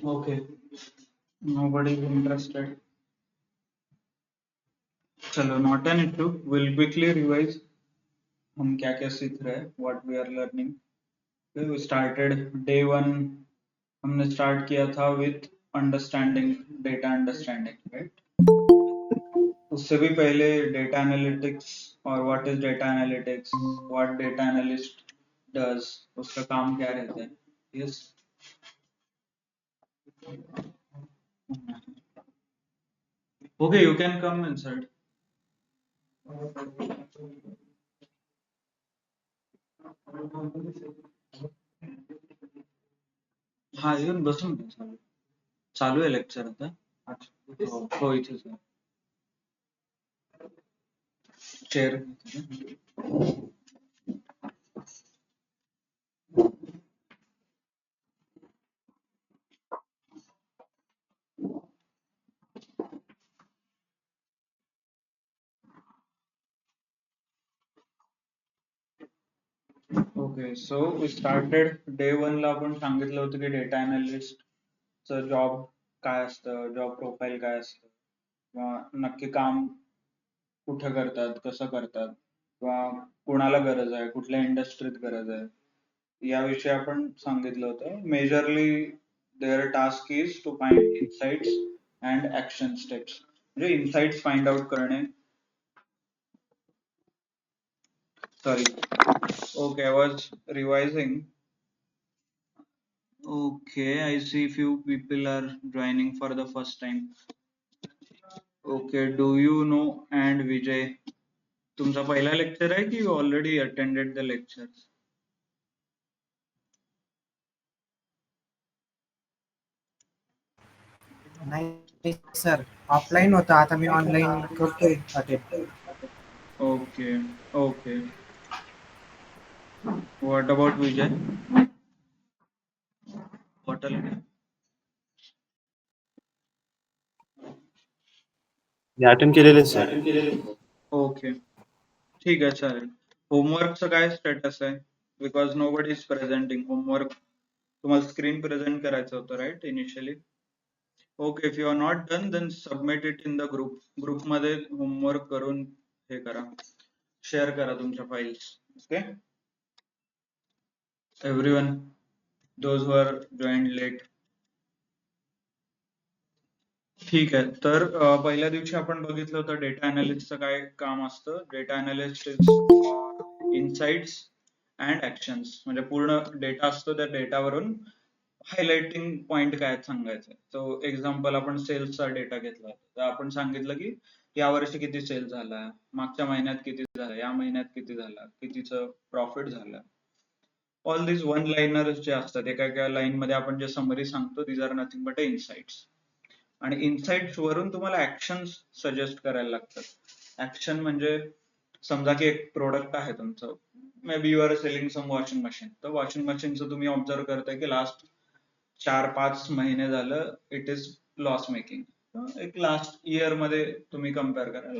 Okay, nobody is interested. चलो, not an issue. We'll quickly revise हम क्या क्या सीख रहे हैं, what we are learning. Okay, we started day one. हमने start KIA था with understanding, data understanding, right? उससे भी पहले data analytics और what is data analytics, what data analyst does, उसका काम क्या रहता है. Yes. Okay, you can come inside. हाँ, येऊन बसून घे. चालू आहे लेक्चर आता. अच्छा, हो इथेच आहे. Chair. Okay, so we started day one ला आपण सांगितलं होतं की डेटा अनालिस्ट चं जॉब काय असतं, जॉब प्रोफाईल काय असतं, किंवा नक्की काम कुठं करतात, कसं करतात, किंवा कोणाला गरज आहे, कुठल्या इंडस्ट्रीत गरज आहे, याविषयी आपण सांगितलं होतं. Majorly their task is to find insights and action steps. म्हणजे इनसाइट्स फाइंड आउट करणे. Sorry. Okay, I was revising. Okay, I see few people are joining for the first time. Okay, do you know and Vijay, तुमचा पहिला lecture आहे की you already attended the lectures? नाही सर, offline होता, आता मी ऑनलाईन करतोय attend. Okay, okay. What about Vijay? What else? मी अटेंड केलेले सर. ओके, ठीक आहे, चालेल. होमवर्कचं काय स्टेटस आहे? Because nobody is presenting. Homework तुम्हाला स्क्रीन प्रेझेंट करायचं होतं, right, initially? Okay, if you are not done then submit it in the group. ग्रुपमध्ये होमवर्क करून हे करा, शेअर करा तुमच्या files. Okay, everyone, those who R joined late. ठीक आहे, तर पहिल्या दिवशी आपण बघितलं होतं डेटा अनालिस्टचं काय काम असतं. Data analyst is insights and actions. म्हणजे पूर्ण डेटा असतो, त्या डेटावरून हायलाइटिंग पॉइंट काय सांगायचं. तो एक्झाम्पल आपण सेल्सचा डेटा घेतला, तर आपण सांगितलं की या वर्षी किती सेल झाला, मागच्या महिन्यात किती झाला, या महिन्यात किती झाला, कितीचं प्रॉफिट झालं. ऑल दिस वन लाइनर्स जे असतात, एका एका लाईन मध्ये आपण जे समरी सांगतो, these are nothing but insights. आणि इनसाइट्स वरून तुम्हाला ऍक्शन्स सजेस्ट करायला लागतात. ऍक्शन म्हणजे समजा की एक प्रोडक्ट आहे तुमचं, maybe you are selling some washing machine. तर वॉशिंग मशीनचं तुम्ही ऑब्झर्व करताय की लास्ट 4-5 महिने झालं इट इज लॉस मेकिंग. एक लास्ट इयर मध्ये तुम्ही कम्पेअर करा,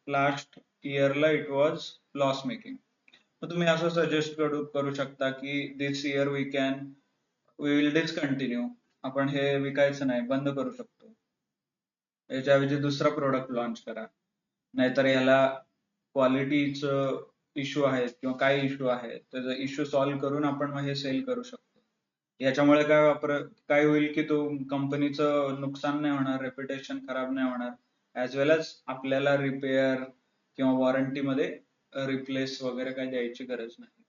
लास्ट इयरला इट वॉज लॉस मेकिंग. मग तुम्ही असं सजेस्ट करू शकता की दिस इयर वी विल डिसकंटिन्यू. आपण हे विकायचं नाही, बंद करू शकतो. याच्याऐवजी दुसरा प्रोडक्ट लॉन्च करा, नाहीतर याला क्वालिटीचं इश्यू आहेत किंवा काय इश्यू आहे, त्याचा इश्यू सॉल्व्ह करून आपण मग हे सेल करू शकतो. याच्यामुळे काय होईल की तो कंपनीचं नुकसान नाही होणार, रेप्युटेशन खराब नाही होणार, ऍज वेल एज आपल्याला रिपेअर किंवा वॉरंटी मध्ये रिप्लेस वगैरे काही द्यायची गरज नाही,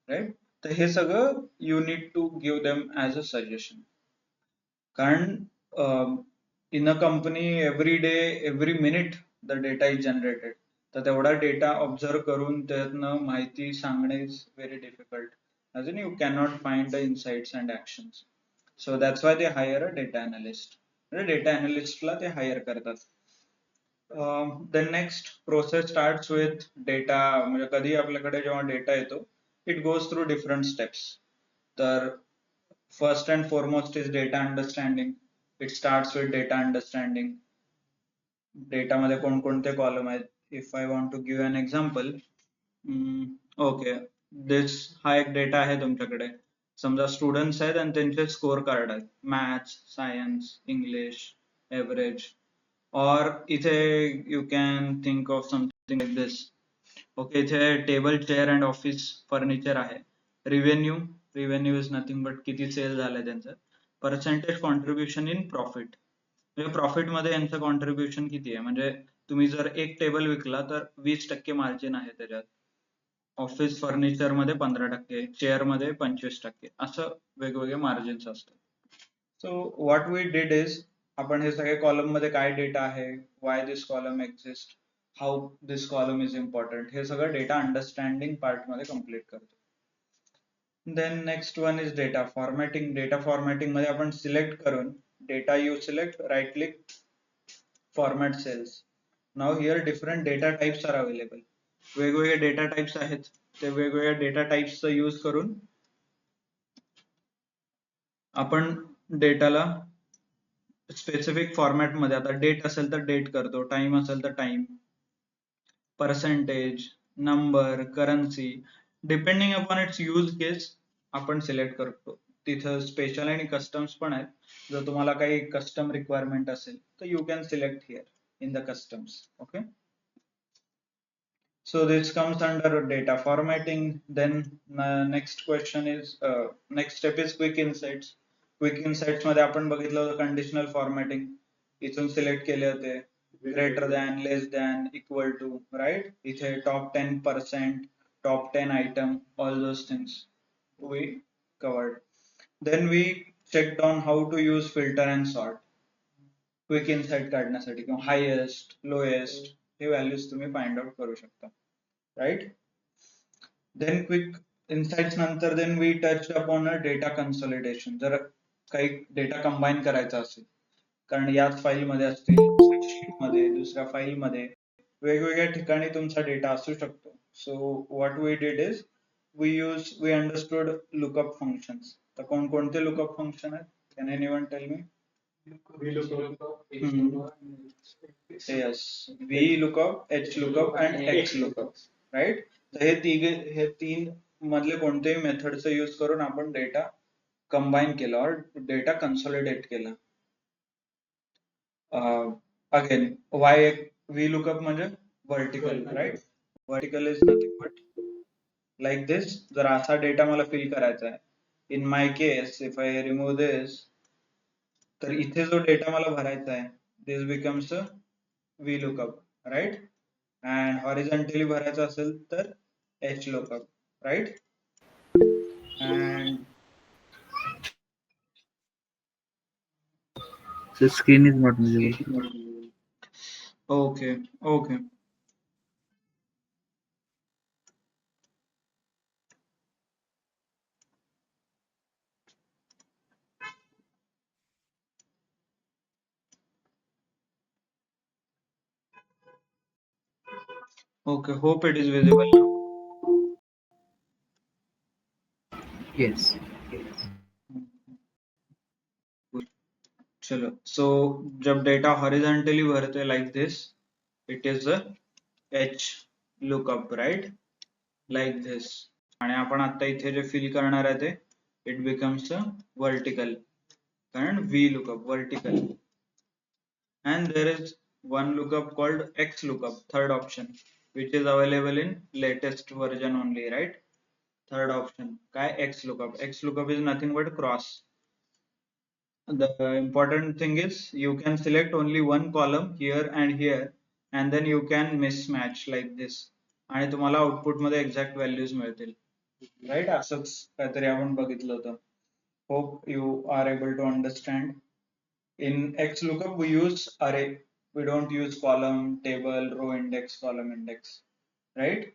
राईट. तर हे सगळं you need to give them as a suggestion. कारण in a company every day, every minute the data is generated. तर तेवढा डेटा ऑब्झर्व करून त्यातनं माहिती सांगणे is very difficult. as in you cannot find the insights and actions. So that's why they hire a data analyst. Data analyst ला ते hire करतात. The next process starts with data. म्हणजे कधी आपल्याकडे जेव्हा डेटा येतो, it goes through different steps. तर first and foremost is data understanding. It starts with data understanding. Data मध्ये कोणकोणते कॉलम आहेत. If I want to give an example, okay, हा एक डेटा आहे तुमच्याकडे. समजा स्टुडंट्स आहेत आणि त्यांचे स्कोर कार्ड आहेत, मॅथ्स, सायन्स, इंग्लिश, एव्हरेज, और इथे you can think of something like this. Okay, इथे table, chair and office furniture आहे. रिव्हेन्यू इज नथिंग बट किती सेल झालंय त्यांचं. पर्सेंटेज कॉन्ट्रीब्युशन इन प्रॉफिट, म्हणजे प्रॉफिट मध्ये यांचं कॉन्ट्रीब्युशन किती आहे, म्हणजे तुम्ही जर एक टेबल विकला तर 20% मार्जिन आहे त्याच्यात. ऑफिस फर्निचर मध्ये 15%, चेअर मध्ये 25%, असं वेगवेगळे मार्जिन्स असतात. So what we did is, आपण हे सगळे कॉलम मध्ये काय डेटा आहे, why this column exist, how this column is important, हे सगळं डेटा अंडरस्टँडिंग पार्ट मध्ये कम्प्लीट करतो. Then next one is data formatting. Data formatting मध्ये आपण सिलेक्ट करून data you select, right click, format cells. Now here different data types are available. वेगवेगळे data types आहेत, ते वेगवेगळ्या डेटा टाइप्सचा यूज करून आपण डेटाला स्पेसिफिक फॉर्मॅट मध्ये, आता डेट असेल तर डेट करतो, टाइम असेल तर time, percentage, number, currency, depending upon its use case आपण सिलेक्ट करतो. तिथं स्पेशल आणि कस्टम्स पण आहेत. जर तुम्हाला काही कस्टम रिक्वायरमेंट असेल तर you can select here in the customs. Okay, so this comes under data formatting. Then next step is quick insights. Quick insights मध्ये आपण बघितलं होतं कंडिशनल फॉर्मॅटिंग. इथून सिलेक्ट केले होते greater than, less than, equal to, right. इथे top 10%, top 10 item, all those things we covered. Then we checked on how to use filter and sort. Quick insight काढण्यासाठी किंवा हायेस्ट, लोएस्ट हे values तुम्ही find out करू शकता, right. Then quick insights नंतर then we touch upon a data consolidation. जर काही data combine करायचा असेल, कारण याच फाईल मध्ये असतील, शीट मध्ये, दुसऱ्या फाईल मध्ये, वेगवेगळ्या ठिकाणी तुमचा डेटा असू शकतो. So what we did is we understood lookup functions. तर कोणते लुकअप फंक्शन आहेत, can anyone tell me? Yes, VLOOKUP, HLOOKUP and XLOOKUP, right? तर हे तीन मधले कोणतेही मेथडचा यूज करून आपण डेटा कंबाईन केला और डेटा कन्सॉलिडेट केला. अगेन वाय VLOOKUP म्हणजे vertical, right. Vertical is nothing but like this. जर असा डेटा मला फिल करायचा आहे, in my case if I remove this, तर इथे जो डेटा मला भरायचा आहे, this becomes a VLOOKUP, right? And horizontally भरायचा असेल तर HLOOKUP, right? And The screen is not visible. okay. Okay, hope it is visible now. Yes. चलो, so जब डेटा हॉरिझॉन्टली भरते like this, it is a HLOOKUP, right, like this. आणि आपण आता इथे जे फिल करणार आहे ते इट बिकम्स अ वर्टिकल, कारण VLOOKUP vertical. And there is one lookup called XLOOKUP, third option, which is available in latest version only, right? Third option काय XLOOKUP. XLOOKUP is nothing but cross. The important thing is you can select only one column here and here, and then you can mismatch like this, आणि तुम्हाला output मध्ये exact values मिळतील, right. असंच काहीतरी आपण बघितलं होतं. Hope you are able to understand. In XLOOKUP, we use array. We don't use column, table, row index, column index, right?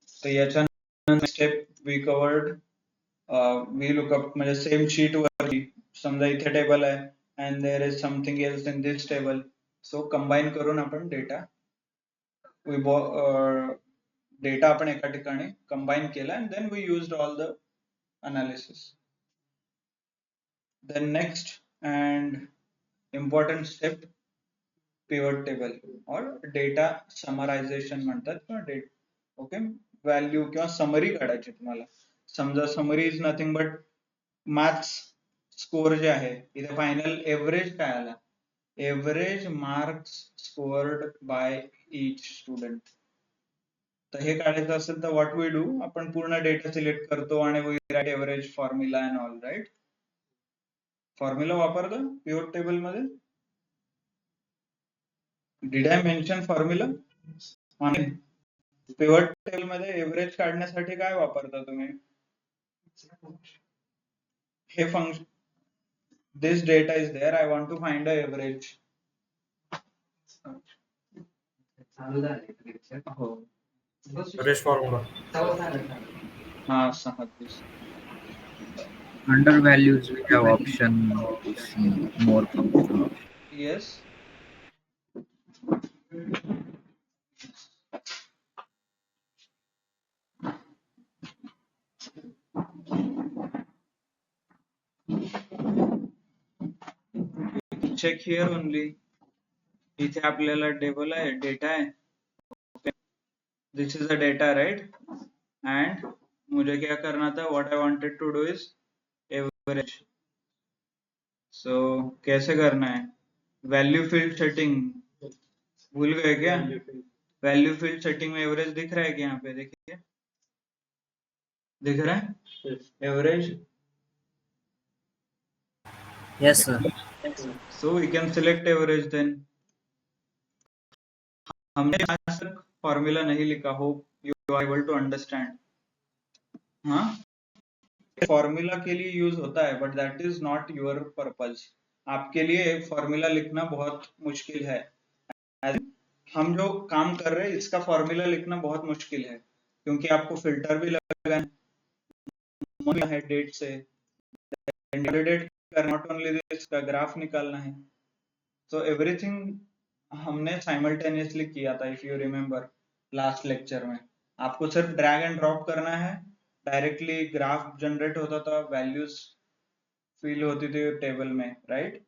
So याच्या स्टेप we covered. VLOOKUP म्हणजे सेम शीट वरती समजा इथे टेबल आहे and there is something else in this table. So combine करून आपण data data आपण एका ठिकाणी कंबाईन केला and then we used all the analysis. Then next and important step, pivot table or data summarization म्हणतात किंवा okay value किंवा summary काढायची तुम्हाला. समजा summary is nothing but marks score जे आहे इथे फायनल एव्हरेज काय आला, एव्हरेज मार्क्स स्कोअर्ड बाय इच स्टुडंट. तर हे काढायचं असेल तर व्हॉट वी डू, आपण पूर्ण डेटा सिलेक्ट करतो आणि we write average formula and all. Right, formula वापरतो पिव्होट टेबल मध्ये. Did I mention formula? आणि पिव्होट टेबल मध्ये एव्हरेज काढण्यासाठी काय वापरता तुम्ही? हे function, this data is there, I want to find a average. हो, एव्हरेज फॉर्म्युला. हा समजलीस. Under values, we have option to see more function. Yes. Check here only. इथे आपल्याला टेबल आहे, डेटा आहे. Okay. This is the data, right? And मुझे क्या करना था? What I wanted to do is average. So कैसे करना है? वैल्यू फील्ड सेटिंग भूल गए क्या? वैल्यू फील्ड सेटिंग में एवरेज दिख रहा है क्या? यहाँ पे देखिए, दिख रहा है average. Yes sir. So we can select average then. हमने आज तक फॉर्मूला नहीं लिखा, hope you are able to understand. हाँ, फॉर्मूला के लिए यूज होता है but that is not your purpose. आपके लिए एक फॉर्मूला लिखना बहुत मुश्किल है. हम जो काम कर रहे हैं इसका फॉर्मूला लिखना बहुत मुश्किल है क्योंकि आपको फिल्टर भी लगाना है डेट से, नॉट ओनली दिस का ग्राफ निकालना है. सो एवरीथिंग हमने साइमल्टेनियसली किया था. If you remember last lecture में आपको सिर्फ ड्रैग एंड ड्रॉप करना है, डायरेक्टली ग्राफ जनरेट होता था, वैल्यूज फिल होती थी टेबल में. Right,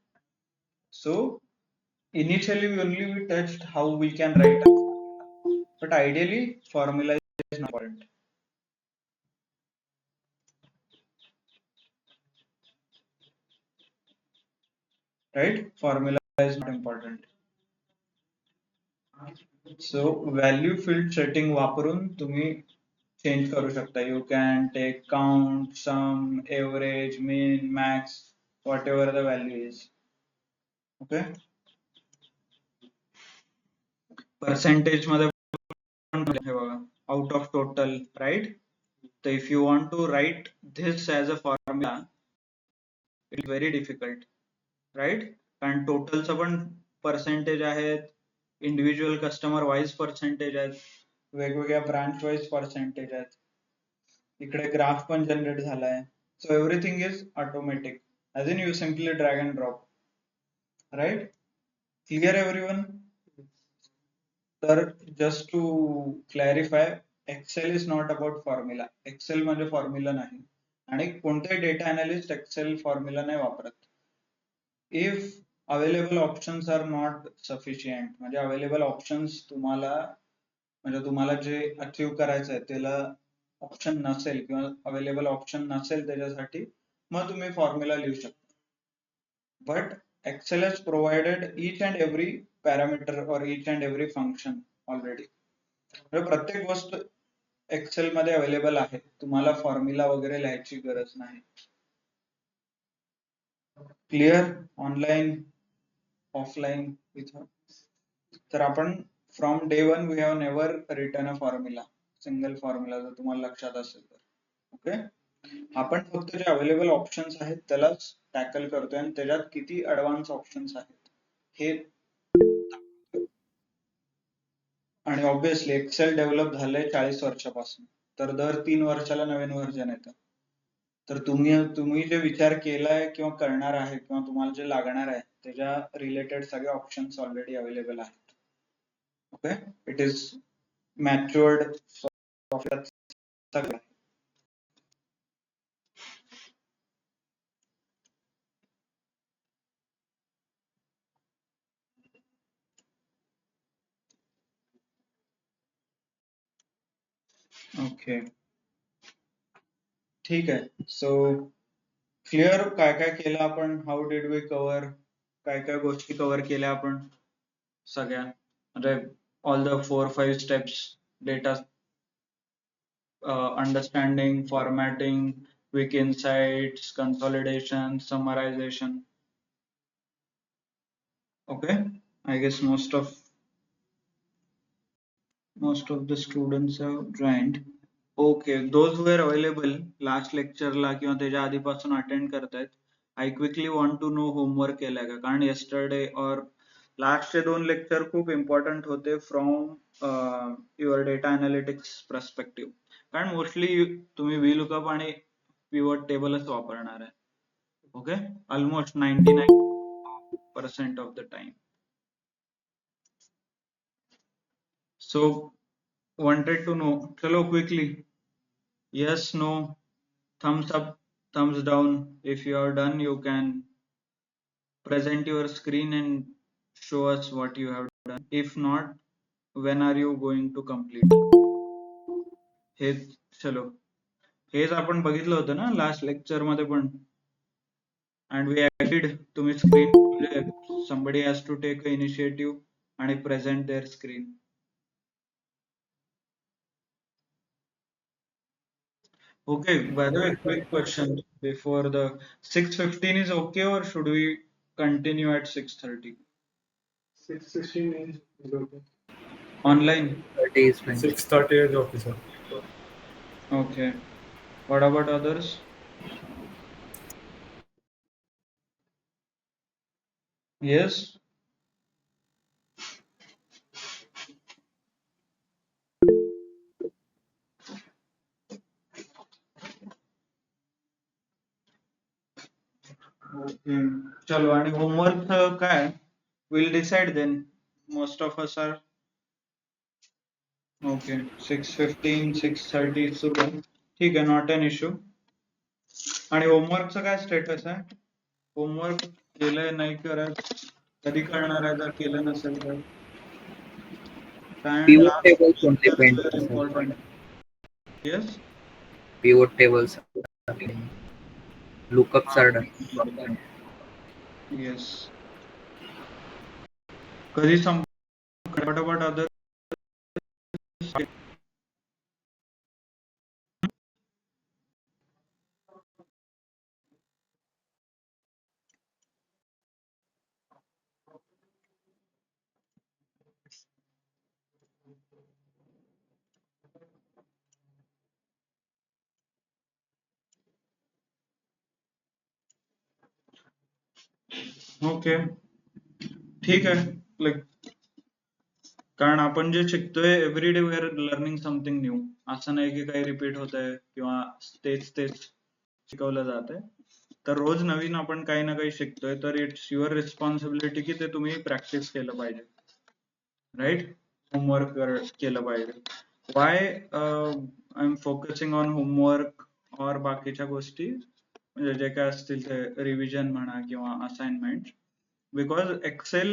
so initially we touched how we can write, but ideally formula is not important. Right, formula is not important. So value field setting वापरून तुम्ही change करू शकता. You can take count, sum, average, mean, max, whatever the value is. Okay, percentage मध्ये पण हे बघा, out of total. Right, so if you want to write this as a formula, it is very difficult. Right, कारण टोटलचं पण percentage आहेत, individual customer wise percentage आहेत, वेगवेगळ्या branch wise percentage आहेत, इकडे ग्राफ पण जनरेट झालाय. So everything is automatic, as in you simply drag and drop. Right, clear everyone? तर just to clarify, Excel is not about formula. Excel म्हणजे formula नाही आणि कोणते डेटा अनालिस्ट एक्सेल फॉर्म्युला नाही वापरत. if available options are not sufficient, म्हणजे available options तुम्हाला जे अचीव करायचं आहे त्याला ऑप्शन नसेल किंवा अवेलेबल ऑप्शन नसेल त्याच्यासाठी, मग तुम्ही फॉर्म्युला लिहू शकता. But Excel has provided each and every parameter or each and every function already. म्हणजे प्रत्येक गोष्ट एक्सेल मध्ये अवेलेबल आहे, तुम्हाला फॉर्म्युला वगैरे लिहायची गरज नाही. क्लिअर? ऑनलाईन, ऑफलाईन इथं. तर आपण from day one we have never written a formula, single formula, जर तुम्हाला लक्षात असेल तर. ओके, आपण फक्त जे अवेलेबल ऑप्शन्स आहेत त्यालाच टॅकल करतोय आणि त्याच्यात किती ऍडव्हान्स ऑप्शन्स आहेत हे. आणि ऑब्विसली एक्सेल डेव्हलप झालंय 40 वर्षापासून, तर दर 3 वर्षाला नवीन व्हर्जन येतं. तर तुम्ही जे विचार केलाय किंवा करणार आहे किंवा तुम्हाला जे लागणार आहे त्याच्या रिलेटेड सगळे ऑप्शन्स ऑलरेडी अवेलेबल आहेत. Okay, it is matured software. Okay, ठीक आहे. सो क्लिअर काय काय केलं आपण, हाऊ डिड वी कव्हर, काय काय गोष्टी कव्हर केल्या आपण सगळ्या, म्हणजे all the 4-5 steps, data understanding, formatting, quick insights, consolidation, summarization. Okay, I guess most of the students have joined. Okay, those who were available last lecture ला किंवा त्याच्या आधीपासून अटेंड करतायत, I quickly want to know homework केलाय का, कारण yesterday or last चे 2 lecture खूप important होते from your data analytics perspective, कारण मोस्टली तुम्ही VLOOKUP आणि pivot tableच वापरणार आहे. Okay, almost 99% of the time. So wanted to know, chalo quickly, yes, no, thumbs up, thumbs down. If you are done, you can present your screen and show us what you have done. If not, when are you going to complete? हेच चलो, हेच आपण बघितलं होतं ना last lecture मध्ये पण, and we agreed तुम्ही screen, somebody has to take the initiative आणि present their screen. Okay, by the way, quick question before the 6:15 is okay, or should we continue at 6:30? 6:16 is okay. Online? 30 is fine. 6:30 is okay, sir. Okay. What about others? Yes? Okay. चलो, आणि homework काय? We'll decide then. Most of us are okay. 6:15, 6:30 सुरू आहे. ठीक आहे, not an issue. आणि होमवर्कचं काय status आहे? होमवर्क केलंय नाही करत, कधी करणार आहे जर केलं नसेल तर? Pivot tables only pending. Important. Yes? Pivot tables are pending. Lookups are done. Yes. कधी what about other? ओके, ठीक आहे. लाईक, कारण आपण जे शिकतोय every day we are learning something new. असं नाही की काही रिपीट होत आहे किंवा तेच शिकवलं जात आहे. तर रोज नवीन आपण काही ना काही शिकतोय, तर इट्स युअर रिस्पॉन्सिबिलिटी की ते तुम्ही प्रॅक्टिस केलं पाहिजे, राईट? होमवर्क केलं पाहिजे. Y I am focusing on homework और बाकीच्या गोष्टी, म्हणजे जे काय असतील ते रिव्हिजन म्हणा किंवा असाइनमेंट, बिकॉज एक्सेल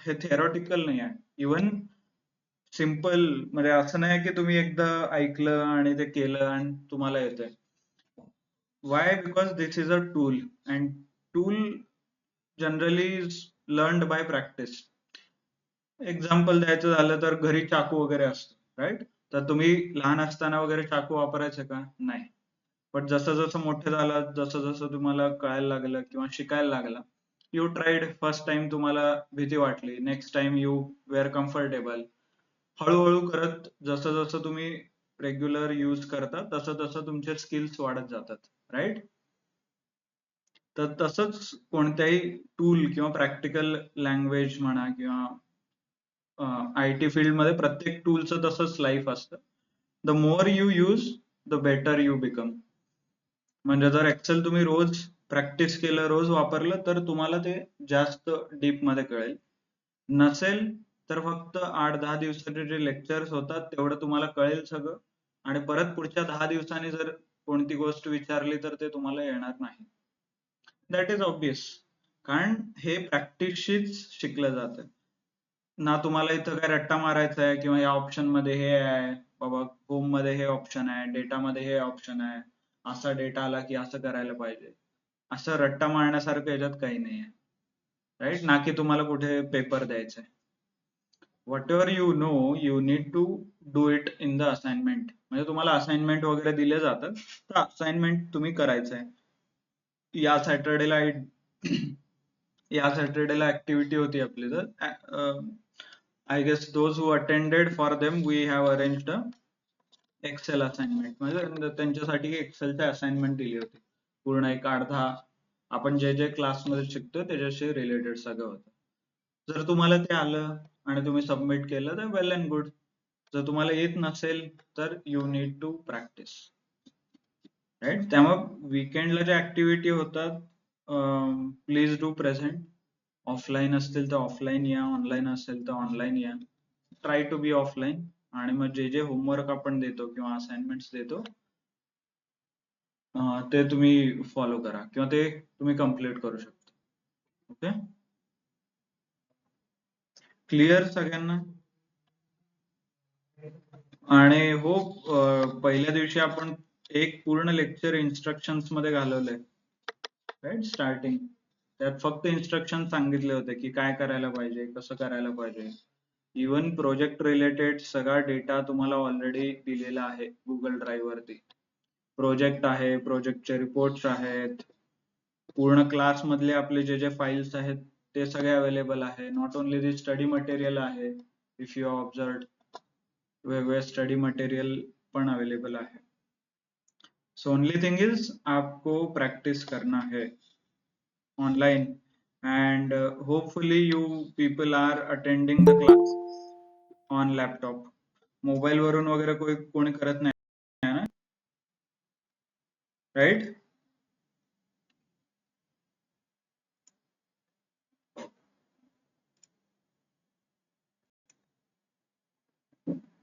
हे थेरॉटिकल नाही आहे. इवन सिम्पल, म्हणजे असं नाही की तुम्ही एकदा ऐकलं आणि ते केलं आणि तुम्हाला येतंय. Why? Because this is a tool, and tool generally is learned by practice. Example द्यायचं झालं तर घरी चाकू वगैरे असतो, राईट? तर तुम्ही लहान असताना वगैरे चाकू वापरायचे का? नाही. पण जसं जसं मोठे झालात, जसं जसं तुम्हाला कळायला लागलं किंवा शिकायला लागला, यू ट्राईड, फर्स्ट टाइम तुम्हाला भीती वाटली, next time you were comfortable, हळूहळू करत जसं जसं तुम्ही रेग्युलर यूज करता तसं तसं तुमचे स्किल्स वाढत जातात, राईट? तर तसंच कोणत्याही टूल किंवा प्रॅक्टिकल लँग्वेज म्हणा किंवा IT फील्ड मध्ये प्रत्येक टूलचं तसंच लाईफ असतं. The more you use, the better you become. म्हणजे जर एक्सेल तुम्ही रोज प्रॅक्टिस केलं, रोज वापरलं, तर तुम्हाला ते जास्त डीप मध्ये कळेल. नसेल तर फक्त 8-10 दिवसाचे जे लेक्चर्स होतात तेवढं तुम्हाला कळेल सगळं, आणि परत पुढच्या 10 दिवसांनी जर कोणती गोष्ट विचारली तर ते तुम्हाला येणार नाही. दॅट इज ऑब्विस, कारण हे प्रॅक्टिसशीच शिकलं जातं ना. तुम्हाला इथं काय रट्टा मारायचा आहे किंवा या ऑप्शन मध्ये हे आहे बाबा होम मध्ये हे ऑप्शन आहे, डेटा मध्ये हे ऑप्शन आहे, असा डेटा आला की असं करायला पाहिजे, असं रट्टा मारण्यासारखं याच्यात काही नाही आहे, राईट? ना की तुम्हाला कुठे पेपर द्यायचा आहे. whatever you know you need to do it in the assignment. म्हणजे तुम्हाला असाइनमेंट वगैरे दिले जातात, तर असाइनमेंट तुम्ही करायचं आहे. या सॅटर्डेला या सॅटर्डेला ऍक्टिव्हिटी होती आपली, तर I guess those who attended, for them we have arranged a Excel assignment. म्हणजे त्यांच्यासाठी एक्सेलचे असाइनमेंट दिली होती, पूर्ण एक अर्धा, आपण जे जे क्लासमध्ये शिकतो त्याच्याशी रिलेटेड सगळं होतं. जर तुम्हाला ते आलं आणि तुम्ही सबमिट केलं तर वेल अँड गुड. जर तुम्हाला येत नसेल तर you need to practice, right? त्यामुळे वीकेंडला ज्या ऍक्टिव्हिटी होतात, प्लीज डू प्रेझेंट. ऑफलाईन असतील तर ऑफलाईन या, ऑनलाईन असेल तर ऑनलाईन या. Try to be offline. आणि मग जे जे होमवर्क आपण देतो किंवा असाइनमेंट्स देतो ते तुम्ही फॉलो करा किंवा ते तुम्ही कम्प्लीट करू शकता. ओके, क्लिअर सगळ्यांना? आणि हो, पहिल्या दिवशी आपण एक पूर्ण लेक्चर इन्स्ट्रक्शन्स मध्ये घालवलंय, राईट? स्टार्टिंग त्यात फक्त इन्स्ट्रक्शन सांगितले होते की काय करायला पाहिजे, कसं करायला पाहिजे. इवन प्रोजेक्ट रिलेटेड सगळा डेटा तुम्हाला ऑलरेडी दिलेला आहे गुगल ड्राईव्ह वरती. प्रोजेक्ट आहे, प्रोजेक्टचे रिपोर्ट्स आहेत, पूर्ण क्लास मधले आपले जे जे फाइल्स आहेत ते सगळे अवेलेबल आहे. Not only the study material आहे, इफ यू ऑब्झर्व वेगवेगळे स्टडी मटेरियल पण अवेलेबल आहे. सो ओनली थिंग इज आपको प्रैक्टिस करना है online, and hopefully you people are attending the class on laptop. Mobile वरून वगैरे कोणी करत नाही ना, right?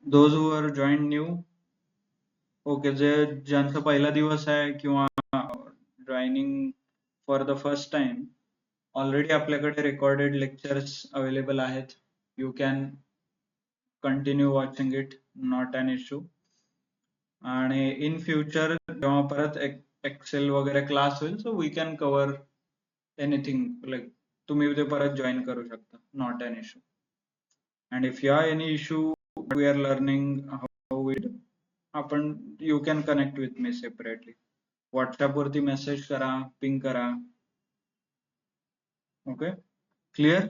those who are joined new, okay, ज्यांचा पहिला दिवस आहे किंवा joining for the first time, already आपल्याकडे रेकॉर्डेड लेक्चर्स अवेलेबल आहेत. You can continue watching it, not an issue. आणि इन फ्युचर जेव्हा परत एक्सेल वगैरे क्लास होईल, so we can cover anything, like तुम्ही ते परत जॉईन करू शकता, not an issue. And if you have any issue we are learning how we do, आपण you can connect with me separately. WhatsApp वरती message करा, ping करा. Okay, clear?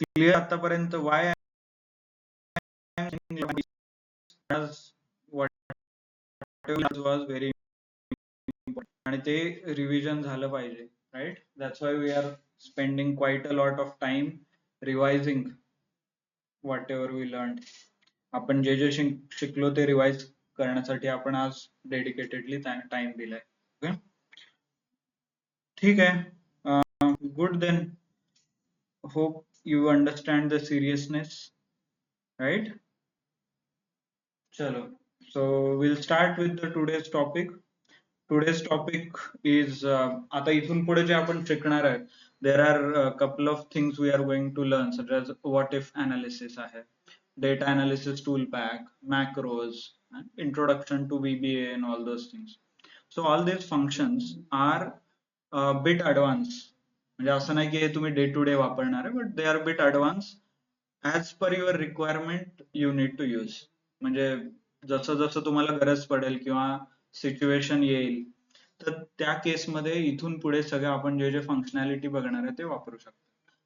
Clear आतापर्यंत? वाय वॉज व्हेरी इम्पॉर्टंट, आणि ते revision झालं पाहिजे, right? That's why we are spending quite a lot of time revising whatever we learn. आपण जे जे शिकलो ते रिवाइज करण्यासाठी आपण आज डेडिकेटेडली टाइम दिलाय. ओके, ठीक आहे, good. Then hope you understand the seriousness, right? Chalo, so we'll start with the today's topic. Today's topic is आता इथून पुढे जे आपण शिकणार आहे, there are a couple of things we are going to learn, such as what if analysis आहे, data analysis tool pack, macros, and introduction to VBA and all those things. So all these functions are a bit advanced. म्हणजे असं नाही की हे तुम्ही day to day वापरणार आहे, but they are bit advance. As per your requirement you need to use. म्हणजे जसं जसं तुम्हाला गरज पडेल किंवा सिच्युएशन येईल, तर त्या केसमध्ये इथून पुढे सगळं आपण जे जे फंक्शनॅलिटी बघणार आहे ते वापरू शकतो.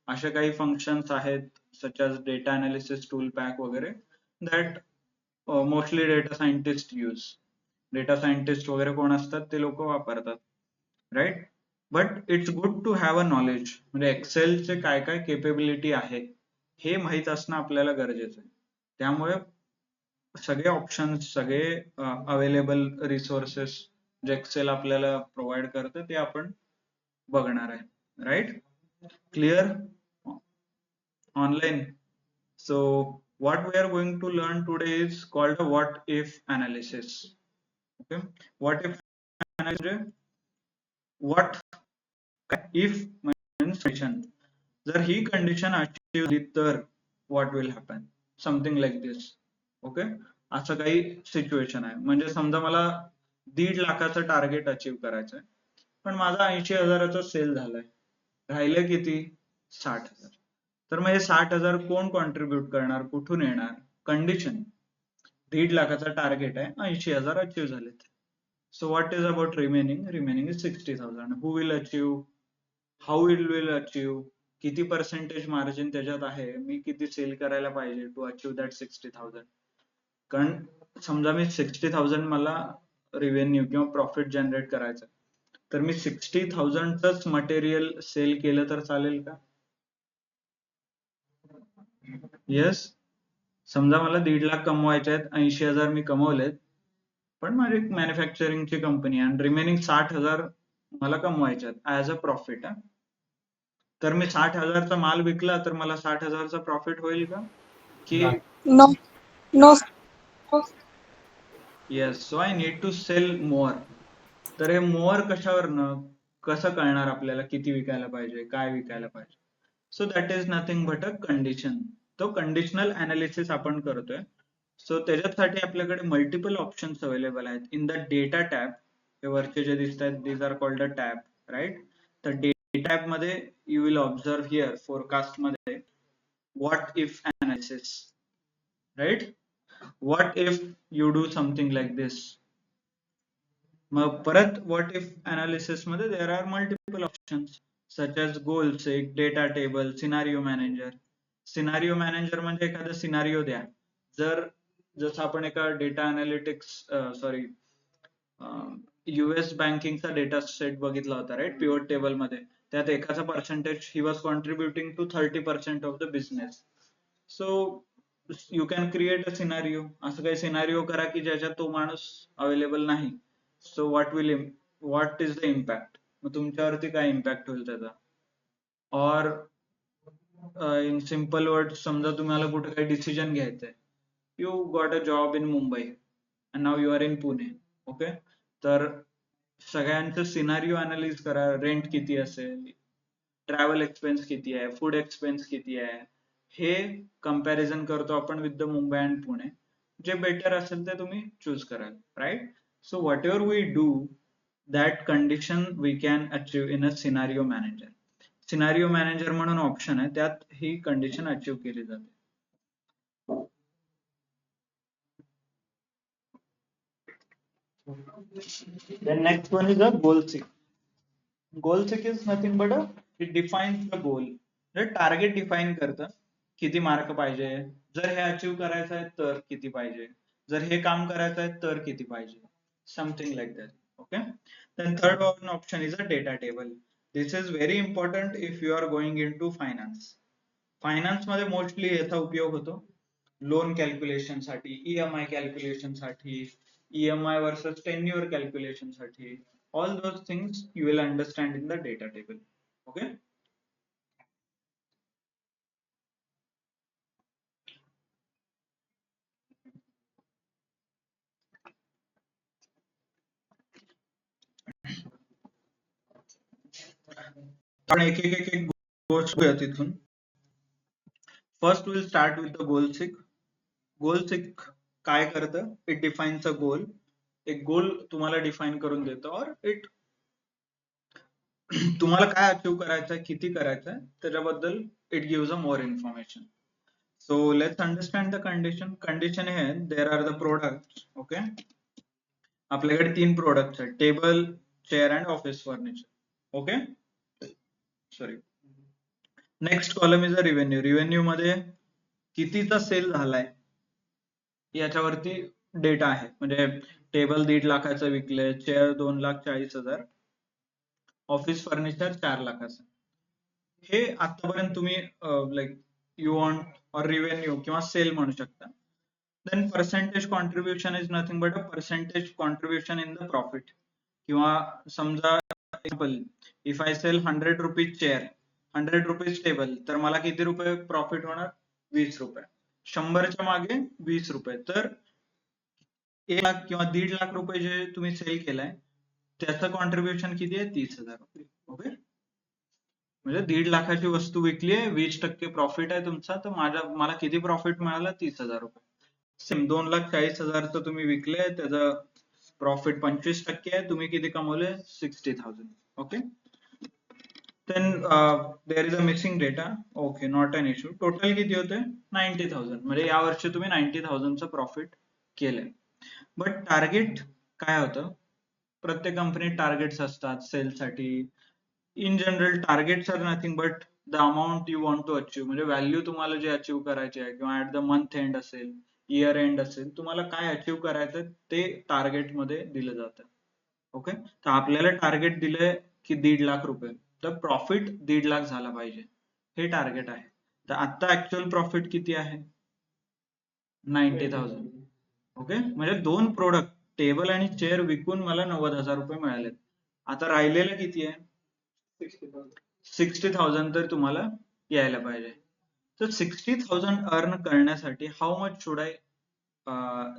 असे काही फंक्शन्स आहेत such as data analysis tool pack वगैरे, that mostly data scientist use. Data scientist वगैरे कोण असतात ते लोक वापरतात, right? But it's good to have a knowledge. म्हणजे एक्सेलचे काय काय केपेबिलिटी आहे हे माहित असणं आपल्याला गरजेचं आहे. त्यामुळे सगळे ऑप्शन्स, सगळे अवेलेबल रिसोर्सेस जे एक्सेल आपल्याला प्रोव्हाइड करतं ते आपण बघणार आहे, right? Clear? Online. So what we are going to learn today is called a what if analysis. Okay, what if analysis, what if means condition. जर ही कंडिशन अचीव झाली तर what will happen, something like this. Okay, असं काही situation आहे. म्हणजे समजा मला 1.5 लाखाचं टार्गेट अचीव करायचं आहे, पण माझा 80,000चा सेल झालाय, राहिले किती 60,000. तर मग हे 60,000 कोण कॉन्ट्रीब्युट करणार, कुठून येणार? कंडिशन 1.5 लाखाचा टार्गेट आहे, 80,000 अचीव झालेत. So what is about remaining? Remaining is 60,000. Who will achieve? How it will achieve? किती percentage margin त्याच्यात आहे, मी किती सेल करायला पाहिजे to achieve that 60,000. कारण समजा मी 60,000 मला revenue किंवा profit generate करायचं, तर मी 60,000 चंच मटेरियल सेल केलं तर चालेल का? येस. समजा मला 1.5 लाख कमवायचे आहेत, 80,000 मी कमवलेत, पण माझी एक मॅन्युफॅक्चरिंगची कंपनी आहे आणि रिमेनिंग 60,000 मला कमवायचे आहेत ऍज अ प्रॉफिट. तर मी 60,000चा माल विकला तर मला 60,000चा प्रॉफिट होईल का? की No, no. Yes. So I need to sell more. तर हे मोअर कशावरनं, कसं कळणार आपल्याला किती विकायला पाहिजे, काय विकायला पाहिजे? So that is nothing but a condition. तो कंडिशनल अनालिसिस आपण करतोय. सो त्याच्यासाठी आपल्याकडे मल्टिपल ऑप्शन्स अवेलेबल आहेत इन द डेटा टॅब. हे वरचे जे दिसत आहेत these are called a tab, right? तर डेटा टॅब मध्ये you will observe here forecast मध्ये what if analysis, right? What if you do something like this. मग परत व्हॉट इफ अनालिसिस मध्ये there are multiple options such as goal seek, data table, scenario manager. Scenario manager म्हणजे एखादा scenario द्या. जसं आपण एका डेटा अनालिटिक्स सॉरी US बँकिंगचा डेटा सेट बघितला होता, राईट? पिव्होट टेबल मध्ये त्यात एकाचा percentage he was contributing to 30% of the business. So you can create a scenario. असं काही सिनारिओ करा की ज्याच्यात तो माणूस अवेलेबल नाही. So what is the impact? मग तुमच्यावरती काय इम्पॅक्ट होईल त्याचा? और इन सिम्पल वर्ड, समजा तुम्हाला कुठे काही डिसिजन घ्यायचंय, you got a job in Mumbai and now you are in Pune. Okay, तर सगळ्यांचं सिनारिओ अनालिज करा. रेंट किती असेल, ट्रॅव्हल एक्सपेन्स किती आहे, फूड एक्सपेन्स किती आहे, हे कंपॅरिझन करतो आपण with the Mumbai and Pune. जे बेटर असेल ते तुम्ही चूज कराल, right? So whatever we do, that condition we can achieve in a scenario manager. Scenario manager म्हणून ऑप्शन आहे, त्यात ही कंडिशन अचीव केली जाते. Then next one is a goal seek. Goal seek is nothing but it defines the goal. Target define करतं, किती mark पाहिजे, जर हे अचीव करायचं आहे तर किती पाहिजे, जर हे काम करायचं आहे तर किती पाहिजे, something like that. Okay, then third one option is a data table. This is very important if you are going into finance. Finance मध्ये मोस्टली याचा उपयोग होतो लोन कॅल्क्युलेशन साठी, EMI कॅल्क्युलेशन साठी, EMI वर्सेस टेन्युअर कॅल्क्युलेशन साठी. All those things you will understand in the data table. Okay, आपण एक एक एक एक गोष्ट घेऊया तिथून. First will start with the goal seek. Goal seek काय करतं? It defines a goal. एक गोल तुम्हाला डिफाइन करून देतं, और इट तुम्हाला काय अचीव करायचंय, किती करायचंय त्याच्याबद्दल it gives a more information. So let's understand the condition. Condition हे there are the product. Okay, आपल्याकडे 3 प्रोडक्ट्स आहेत, table, chair and office furniture. Okay, sorry. Next column is a revenue. Revenue मध्ये कितीचा sale झालाय याच्यावरती data आहे. म्हणजे table 1.5 लाखाचं विकले, चेअर 2,40,000, ऑफिस फर्निचर 4 लाखाचं. हे आतापर्यंत तुम्ही like you want or revenue किंवा सेल म्हणू शकता. Then percentage contribution is nothing but a percentage contribution in the profit. किंवा समजा example, if I sell 100 rupees chair, 100 rupees table, तर मला किती रुपये प्रॉफिट होणार? 20 रुपये. 100च्या मागे 20 रुपये. तर 1 लाख किंवा 1.5 लाख रुपये जे तुम्ही सेल केलाय त्याचं कॉन्ट्रीब्युशन किती आहे? 30,000 रुपये. ओके, म्हणजे 1.5 लाखाची वस्तू विकली आहे, 20% प्रॉफिट आहे तुमचा, तर मला किती प्रॉफिट मिळाला? 30,000 रुपये. सेम 2,40,000चं तुम्ही विकले, त्याचं प्रॉफिट 25% आहे, तुम्ही किती कमवले 60,000. Okay, then there is a missing data. Okay, not an issue. Total किती होते 90,000. म्हणजे या वर्षी तुम्ही 90,000चं प्रॉफिट केलंय. बट टार्गेट काय होतं, प्रत्येक कंपनीत टार्गेट्स असतात सेल साठी. In general targets are nothing but the amount you want to achieve, म्हणजे व्हॅल्यू तुम्हाला जे अचीव करायची आहे, किंवा ऍट द मंथ एंड असेल, इयर एंड असेल, तुम्हाला काय अचीव करायचं ते टार्गेट मध्ये दिलं जातं. ओके, तर आपल्याला टार्गेट दिलंय की 1.5 लाख रुपये, तर प्रॉफिट 1.5 लाख झाला पाहिजे, हे टार्गेट आहे. तर आता ऍक्च्युअल प्रॉफिट किती आहे 90,000. ओके, म्हणजे 2 प्रोडक्ट टेबल आणि चेअर विकून मला 90,000 रुपये मिळाले. आता राहिलेलं किती आहे 60,000. 60,000 तर तुम्हाला यायला पाहिजे. तर 60,000 अर्न करण्यासाठी how much should I,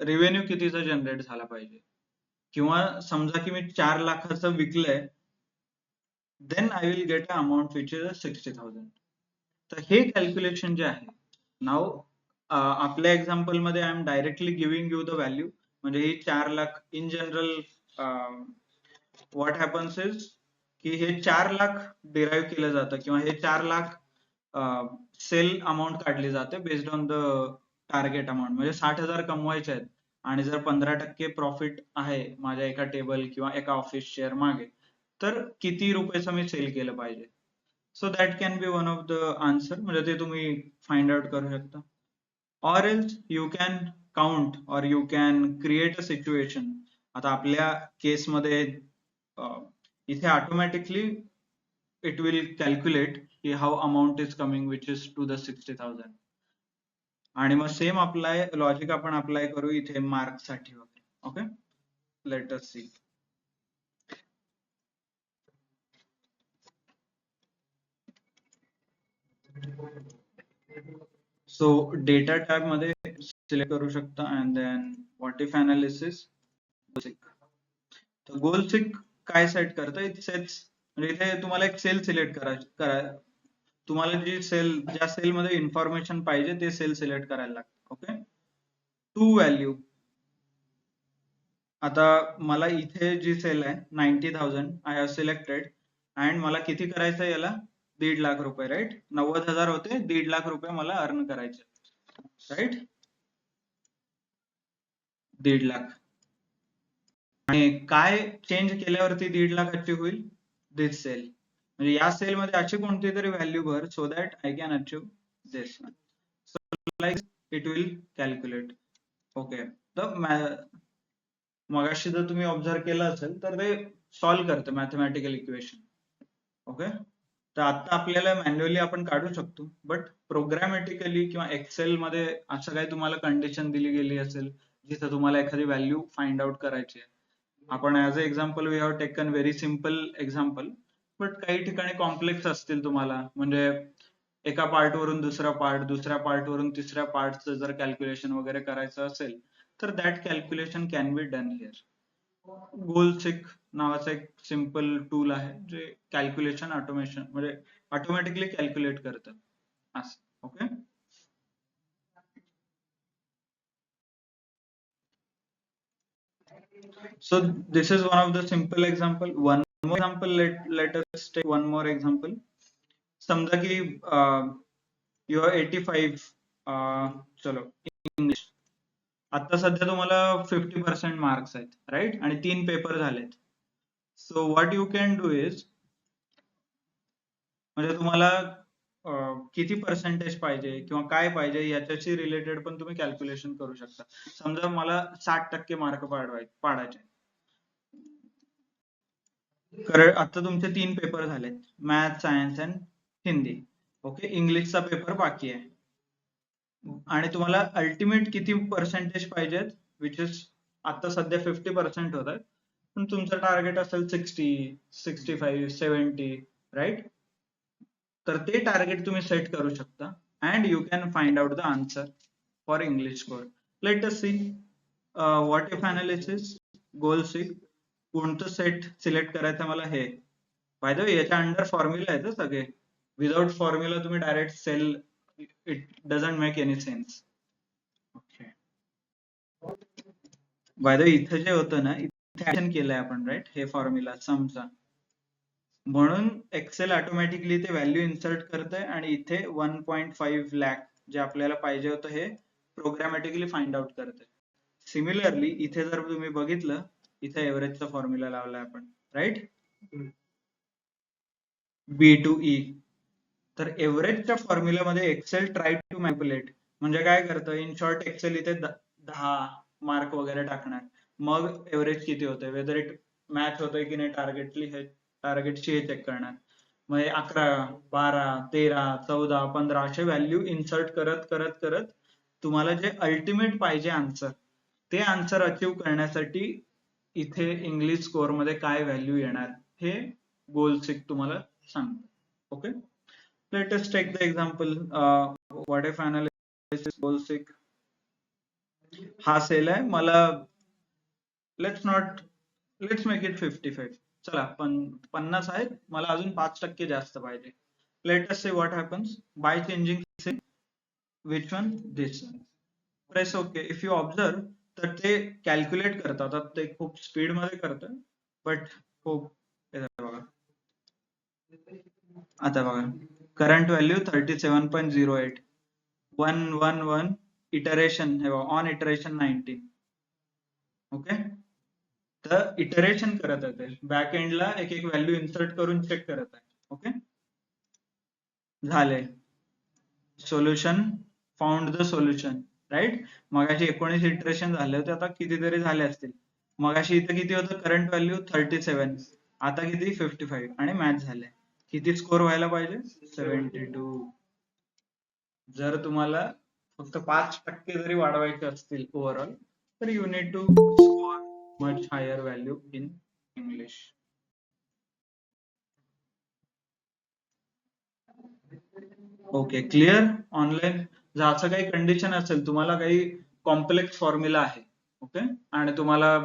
revenue कितीचा जनरेट झाला पाहिजे, किंवा समजा की मी 4 लाखाचं विकलंय, then I will get an amount which is 60,000. तर हे कॅल्क्युलेशन जे आहे, नाव आपल्या एक्झाम्पल मध्ये I am directly giving you the value, म्हणजे ही 4 lakh in general what happens is की हे 4 लाख डिराईव्ह केलं जातं, किंवा हे 4 लाख सेल अमाऊंट काढली जाते based on the target amount. म्हणजे 60,000 कमवायचे आहेत आणि जर 15% प्रॉफिट आहे माझ्या एका टेबल किंवा एका ऑफिस शेअर मागे, तर किती रुपयाचं मी सेल केलं पाहिजे. So that can be one of the answer, म्हणजे ते तुम्ही फाइंड आउट करू शकता. or else you can count or you can create a situation. आता आपल्या केस मध्ये इथे ऑटोमॅटिकली it will calculate की how amount is coming which is to the 60,000. आणि मग सेम अप्लाय लॉजिक आपण अप्लाय करू इथे मार्क साठी वगैरे. Okay, let us see. So data tab मध्ये सिलेक्ट करू शकता and then what if analysis. तर गोल सिक काय सेट करतं, इट सेट्स, म्हणजे इथे तुम्हाला एक सेल सिलेक्ट करा, तुम्हाला जी सेल, ज्या सेल मध्ये इन्फॉर्मेशन पाहिजे ते सेल सिलेक्ट करायला लागतं. Okay, to value. आता मला इथे जी सेल आहे 90,000 आय हॅव सिलेक्टेड, अँड मला किती करायचं याला 1.5 लाख रुपये, राईट. 90,000 होते, 1.5 लाख रुपये मला अर्न करायचे, राईट. 1.5 लाख. आणि काय चेंज केल्यावरती 1.5 लाख अचीव होईल, दिस सेल, म्हणजे या सेल मध्ये अशी कोणती तरी व्हॅल्यू भर so that I can achieve this. So like it will calculate. Okay, तर मगाशी जर तुम्ही ऑब्झर्व केलं असेल तर ते सॉल्व्ह करतं मॅथमॅटिकल इक्वेशन. ओके, तर आता आपल्याला मॅन्युअली आपण काढू शकतो, बट प्रोग्रामॅटिकली किंवा एक्सेल मध्ये असं काही तुम्हाला कंडिशन दिली गेली असेल जिथे तुम्हाला एखादी व्हॅल्यू फाइंड आउट करायची आहे. आपण as a example we have taken very simple example, but काही ठिकाणी कॉम्प्लेक्स असतील तुम्हाला, म्हणजे एका पार्ट वरून दुसरा पार्ट, दुसऱ्या पार्ट वरून तिसऱ्या पार्टचं जर कॅल्क्युलेशन वगैरे करायचं असेल तर that calculation can be done here. Goal seek नावाचा एक सिम्पल टूल आहे जे कॅल्क्युलेशन ऑटोमेशन, म्हणजे ऑटोमॅटिकली कॅल्क्युलेट करतं असं. Okay, so this is one of the simple example. One more example, let us take one more example. समजा की you are 85, चलो इंग्लिश, आता सध्या तुम्हाला 50% मार्क्स आहेत, राईट, आणि 3 पेपर झालेत. So what you can do is, म्हणजे तुम्हाला किती पर्सेंटेज पाहिजे किंवा काय पाहिजे याच्याशी रिलेटेड पण तुम्ही कॅल्क्युलेशन करू शकता. समजा मला 60% मार्क पाडायचे, आता तुमचे 3 पेपर झालेत, math, science and Hindi. Okay, इंग्लिशचा पेपर बाकी आहे, आणि तुम्हाला अल्टिमेट किती पर्सेंटेज पाहिजेत, विच इज आता सध्या 50% होत आहेत, पण तुमचं टार्गेट असेल 60, 65, 70, राईट. तर ते टार्गेट तुम्ही सेट करू शकता and you can find out the answer for English score. Let us see what if analysis, goal seek. कोणतं सेट सिलेक्ट करायचं मला, हे बाय द वे याच्या अंडर फॉर्म्युला आहेत सगळे, विदाउट फॉर्म्युला तुम्ही direct cell, it doesn't make any sense. Okay, by the इथं जे होतं ना, इथे ऍक्शन केलंय आपण, राईट, हे फॉर्म्युला समचा, म्हणून एक्सेल ऑटोमॅटिकली ते व्हॅल्यू इन्सर्ट करतंय आणि इथे 1.5 लाख जे आपल्याला पाहिजे होतं हे प्रोग्रामॅटिकली फाइंड आउट करतंय. सिमिलरली इथे जर तुम्ही बघितलं, इथे एव्हरेजचा फॉर्म्युला लावलाय आपण, राईट, बी टू ई. तर एव्हरेजच्या फॉर्म्युल्यामध्ये एक्सेल ट्राय टू मॅनिपुलेट म्हणजे काय करतं, इन शॉर्ट एक्सेल इथे 10 मार्क वगैरे टाकणार, मग एव्हरेज किती होते, वेदर इट मॅच होतंय की नाही टार्गेटशी हे चेक करणार. मग 11, 12, 13, 14, 15 असे व्हॅल्यू इन्सर्ट करत करत करत तुम्हाला जे अल्टिमेट पाहिजे आन्सर, ते आन्सर अचीव करण्यासाठी इथे इंग्लिश स्कोअर मध्ये काय व्हॅल्यू येणार हे गोल सिक तुम्हाला सांगतं. Okay, let us take the example, what if analysis goal seek. हा सेल आहे, मला let's make it 55. चला, 50 आहेत, मला अजून 5% जास्त पाहिजे. Let us say what happens by changing sale, which one, this one. Press OK. If you observe तर ते कॅल्क्युलेट करतात, आता ते खूप स्पीड मध्ये करतं, बट खूप बघा, आता बघा, करंट व्हॅल्यू 37.08, 111 इटरेशन, हे बघा, ऑन इटरेशन 19. ओके, तर इटरेशन करत आहे, ते बॅक एंडला एक एक व्हॅल्यू इन्सर्ट करून चेक करत आहे. ओके, झाले, solution found the solution, right. मगाशी 19 इटरेशन झाले होते, आता कितीतरी झाले असतील. मगाशी इथं किती होतं करंट व्हॅल्यू 37, आता किती 55 आणि मॅच झाले. किती स्कोर व्हायला पाहिजे 72. जर तुम्हाला फक्त 5% जरी वाढवायचे असतील ओव्हरऑल, तर you need to score much higher value in English. Okay, clear. Online जर असं काही कंडिशन असेल, तुम्हाला काही कॉम्प्लेक्स फॉर्म्युला आहे, ओके, आणि तुम्हाला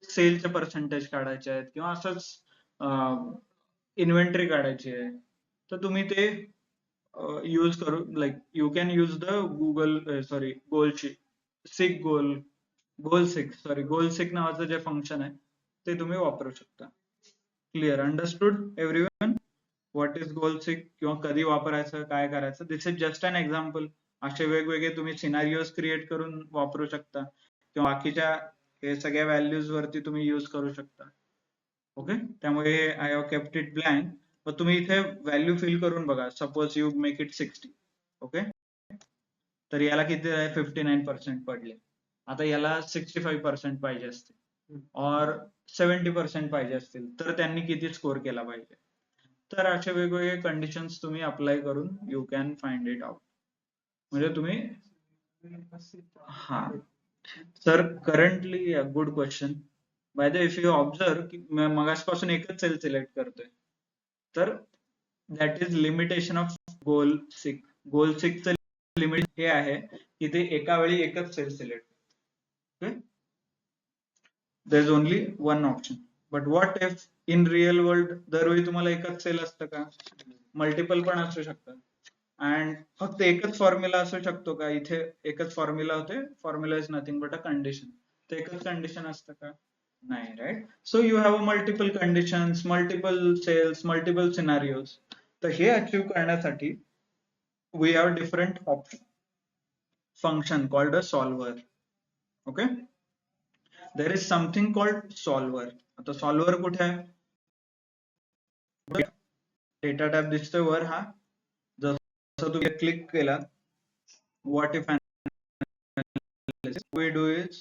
सेलचे पर्सेंटेज काढायचे आहेत किंवा असंच इन्व्हेंटरी काढायची आहे, तर तुम्ही ते यूज करू, like you can use the goal seek नावाचं जे फंक्शन आहे ते तुम्ही वापरू शकता. Clear, understood everyone what is goal seek किंवा कधी वापरायचं, काय करायचं. This is just an example. असे वेगवेगळे तुम्ही सिनारिओज क्रिएट करून वापरू शकता किंवा बाकीच्या हे सगळ्या व्हॅल्यूज वरती तुम्ही यूज करू शकता. ओके, त्यामुळे I have kept it blank, पण तुम्ही इथे व्हॅल्यू फिल करून बघा. Suppose you make it 60. Okay, तर याला किती आहे 59% पडले. आता याला 65% पाहिजे असतील और 70% पाहिजे असतील, तर त्यांनी किती स्कोर केला पाहिजे. तर असे वेगवेगळे कंडिशन्स तुम्ही अप्लाय करून you can find it out. म्हणजे तुम्ही, हा sir, currently good question. By the if you observe की मगासपासून एकच सेल सिलेक्ट करतोय, तर that is limitation of goal seek. Goal सिकचं लिमिट हे आहे की ते एका वेळी एकच cell select. Okay, there is only one option. But what if in real world दरवेळी तुम्हाला एकच सेल असतं का, मल्टिपल पण असू शकतात, अँड फक्त एकच फॉर्म्युला असू शकतो का, इथे एकच फॉर्म्युला होते, formula is nothing but a condition, तर एकच कंडिशन असतं का, नाही, right. So you have multiple conditions, multiple cells, multiple scenarios. तर हे अचीव करण्यासाठी we have different option function called a solver. Okay, there is something called solver. आता solver कुठे आहे, डेटा टॅब दिसतोय वर. हा जसं तुम्ही क्लिक केला, what if analysis, we do is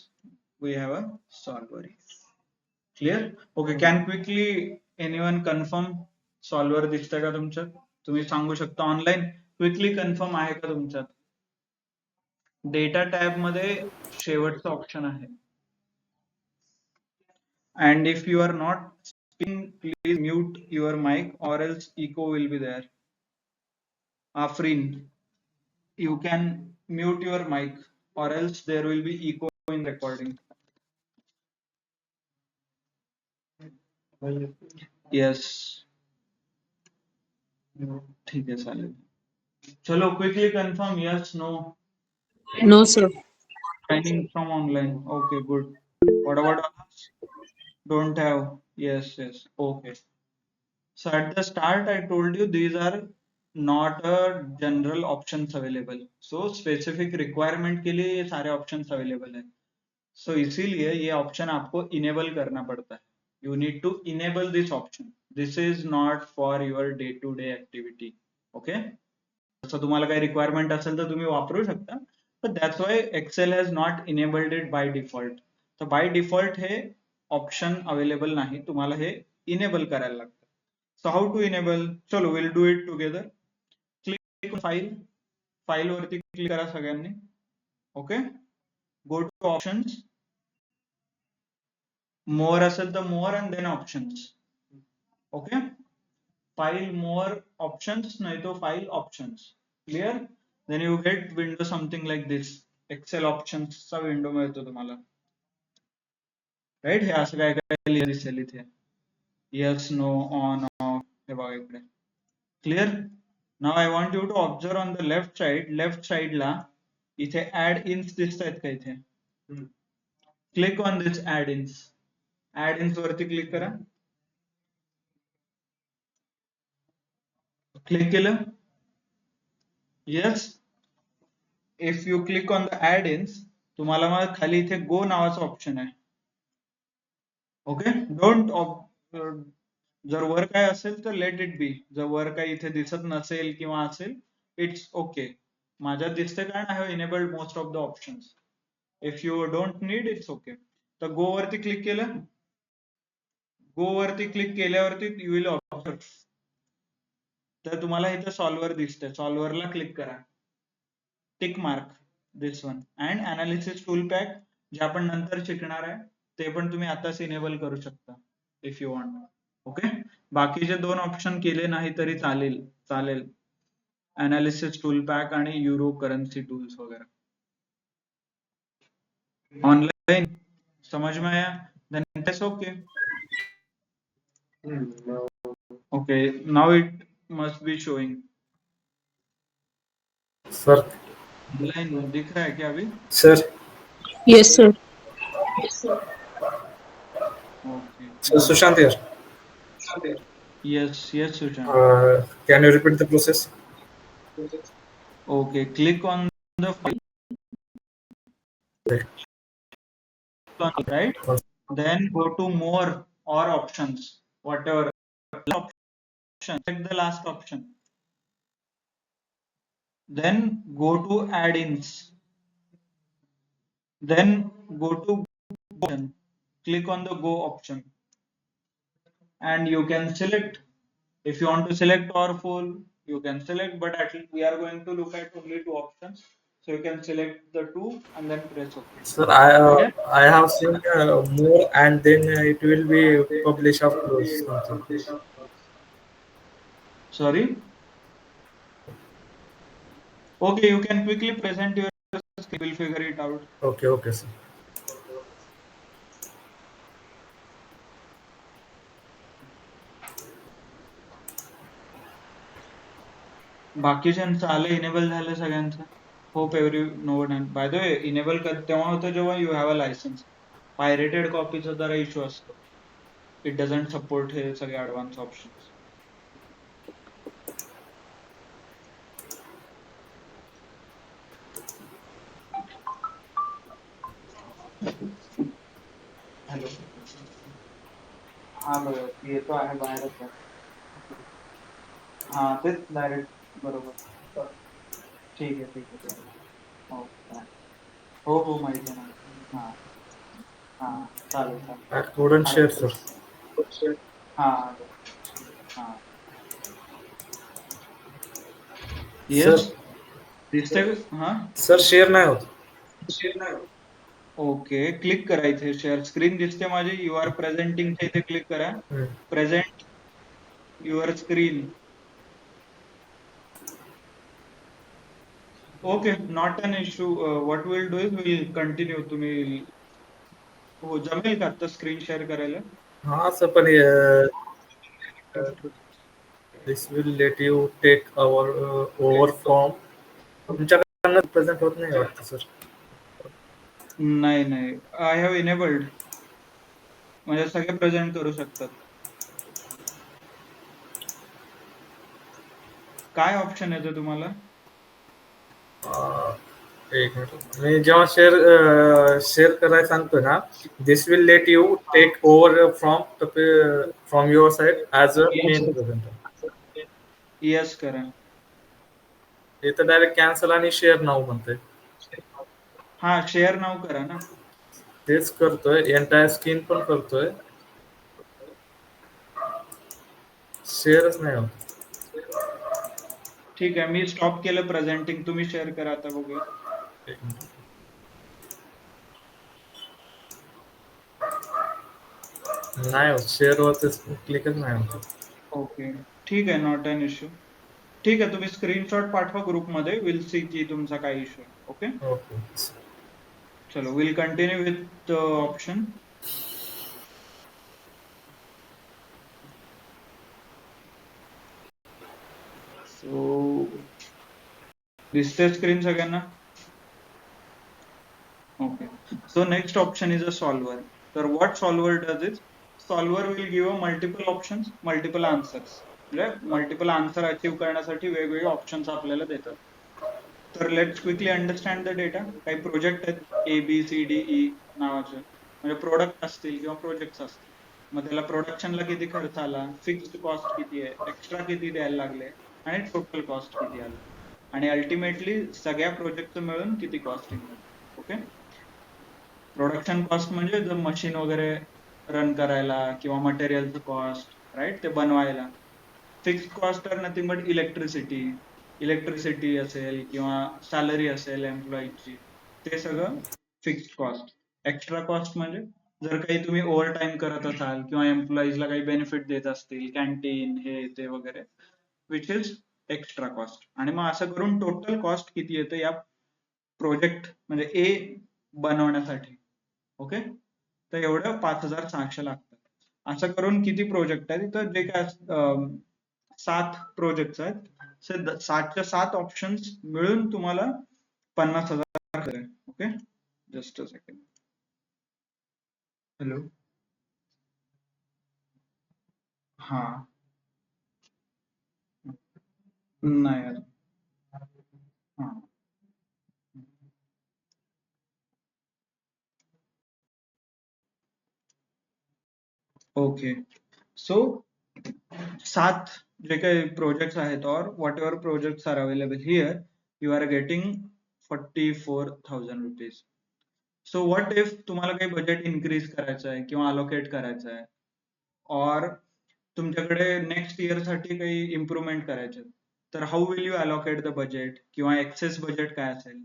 we have a solver. Clear? Okay, can quickly anyone confirm solver दिसतंय का तुमच्यात, तुम्ही सांगू शकता ऑनलाईन, क्विकली कन्फर्म आहे का तुमच्यात. डेटा टॅब मध्ये शेवटचं ऑप्शन आहे. And if you are not speaking, please mute your mic or else echo will be there. Afrin, you can mute your mic or else there will be echo in recording. Yes. ठीक है, चालेल. चलो, quickly confirm, yes, no. No, sir. Signing from online. Okay, good. What about others? Don't have. Yes, yes. Okay. So at the start, I told you these are not a general options available. So specific requirement के लिए ये सारे options available है. So इसीलिए ये option आपको enable करना पड़ता है. You need to enable this option. This is not for your day-to-day activity. Okay? जसं तुम्हाला काही requirement असेल तर तुम्ही वापरू शकता. But that's why Excel has not enabled it by default. तर by default हे option available नाही. तुम्हाला हे enable करायला लागतं. So how to enable? चलो we'll do it together. Click on file. File वरती click करा सगळ्यांनी. Okay? Go to options. More असेल तर more and then options. Okay? File more options नाही तो file options. Clear? Then you get window something like this. Excel options चा window मिळतो तुम्हाला. Right? हे असं काय काय लिहिलं दिसेल इथे. Yes, no, on, off. हे बघा इकडे. Clear? Now I want you to observe on the left side ला इथे add-ins दिसतायत का इथे? Click on this add-ins. Add-ins वरती click करा. Click केलं? Yes. If you click on the add-ins, तुम्हाला मग खाली इथे go नावाचं ऑप्शन आहे. ओके डोंट जर वर काय असेल तर लेट इट बी. जर वर काही इथे दिसत नसेल किंवा असेल इट्स ओके. माझ्यात दिसते कारण I have enabled most of the options. If you don't need it's okay. तर गो वरती क्लिक केलं. गो वरती क्लिक केल्यावरती यू विल ऑब्झर्व तर तुम्हाला इथे सॉल्व्हर दिसतंय. सॉल्व्हरला क्लिक करा. Tick mark this one and analysis tool pack जे आपण नंतर शिकणार आहे ते पण तुम्ही आताच इनेबल करू शकता इफ यू वॉन्ट. ओके बाकीचे दोन ऑप्शन केले नाही तरी चालेल. अनालिसिस टूल पॅक आणि युरो करन्सी टूल्स वगैरह. ऑनलाइन समझ में आया? Then press okay. Okay now it must be showing. Sir online दिख रहा है क्या अभी? Sir Yes, sir. Okay sir Sushant here. Yes Sushant. Can you repeat the process? Okay, click on the file, right? Then go to more or options, whatever option. Select the last option. Then go to add-ins. Then go to go option. Click on the go option, and you can select. If you want to select powerful, you can select. But at least we are going to look at only two options. So you can select the two and then press OK. Sir, Okay? I have seen more and then it will be published after something. Sorry? Okay, you can quickly present your skill. We'll figure it out. Okay, sir. बाकीच्यांचं आलं enable झालं सगळ्यांचं. Hope every no one. By the way enable तेव्हा होतं जेव्हा you have a licence. Pirated कॉपीचा जरा issue असतो. इट डझंट सपोर्ट हे सगळे ऍडव्हान्स ऑप्शन्स. हॅलो हा बरोबर येतो आहे बाहेरच आहे. हा तेच डायरेक्ट बरोबर. ठीक आहे हो माहिती आहे ना. हा चालेल. I couldn't share, sir. हा येस दिसतंय. हा सर शेअर नाही होत. ओके क्लिक करा. इथे शेअर स्क्रीन दिसते माझी. यू आर प्रेझेंटिंग इथे क्लिक करा. Present your screen. Okay not an issue. What will do is will continue. तुम्ही हो जमेल का आता स्क्रीन शेअर करायला? हा सर पण this will let you take our over from तुमच्याकडनं प्रेझेंट होत नाही वाटतं सर. नाही आय हॅव इनेबल्ड, म्हणजे सगळे प्रेझेंट करू शकतात. काय ऑप्शन येतं तुम्हाला? एक मिनिट, मी जेव्हा शेअर करायला सांगतो ना, this will let you take over from your side as a main presenter. Yes करा. इथं डायरेक्ट कॅन्सल आणि शेअर नाव म्हणतंय. हा, शेअर नाव करा ना. तेच करतोय, एंटायर स्क्रीन पण करतोय, शेअरच नाही होत. ठीक आहे, मी स्टॉप केलं प्रेझेंटिंग, तुम्ही शेअर करा आता बघूया. एक मिनिट. नाही होत, शेअर होतच, क्लिकच नाही होत. ओके, ठीक आहे, नॉट एन इश्यू. ठीक आहे, तुम्ही स्क्रीनशॉट पाठवा ग्रुपमध्ये, विल सी की तुमचा काय इश्यू आहे. Okay, okay. चलो will continue with option. So दिसते स्क्रीन सगळ्यांना? Okay, so next option is a solver. तर what solver does is, solver will give a multiple options, multiple answers. म्हणजे multiple answer achieve करण्यासाठी वेगवेगळे options आपल्याला देतात. तर let's quickly understand the data. काही प्रोजेक्ट आहेत ABCDE नावाचे, म्हणजे प्रोडक्ट असतील किंवा प्रोजेक्ट्स असतील. मग त्याला प्रोडक्शनला किती खर्च आला, फिक्स्ड कॉस्ट किती आहे, एक्स्ट्रा किती द्यायला लागले, आणि टोटल कॉस्ट किती आलं, आणि अल्टिमेटली सगळ्या प्रोजेक्टचं मिळून किती कॉस्टिंग झालं. ओके, प्रोडक्शन कॉस्ट म्हणजे जर मशीन वगैरे रन करायला किंवा मटेरियलचं कॉस्ट, राईट, ते बनवायला. फिक्स्ड कॉस्ट तर नथिंग बट इलेक्ट्रिसिटी असेल किंवा सॅलरी असेल एम्प्लॉईची, ते सगळं फिक्स्ड कॉस्ट. एक्स्ट्रा कॉस्ट म्हणजे जर काही तुम्ही ओव्हर टाइम करत असाल किंवा एम्प्लॉईजला काही बेनिफिट देत असतील, कॅन्टीन हे ते वगैरे, विच इज एक्स्ट्रा कॉस्ट. आणि मग असं करून टोटल कॉस्ट किती येतं या प्रोजेक्ट म्हणजे ए बनवण्यासाठी. ओके, तर एवढं 5,600 लागतात. असं करून किती प्रोजेक्ट आहेत, तर जे काय 7 प्रोजेक्ट आहेत, 7च्या 7 ऑप्शन्स मिळून तुम्हाला 50,000. Okay, just a second. Hello, हा, नाही, हा, ओके. सो 7 जे काही प्रोजेक्ट्स आहेत, और whatever projects are available here, you are getting 44,000 rupees. So what if तुम्हाला काही बजेट इन्क्रीज करायचं आहे किंवा अलोकेट करायचं आहे, और तुमच्याकडे नेक्स्ट इयर साठी काही इम्प्रुव्हमेंट करायचे, तर how will you allocate the budget, किंवा एक्सेस बजेट काय असेल.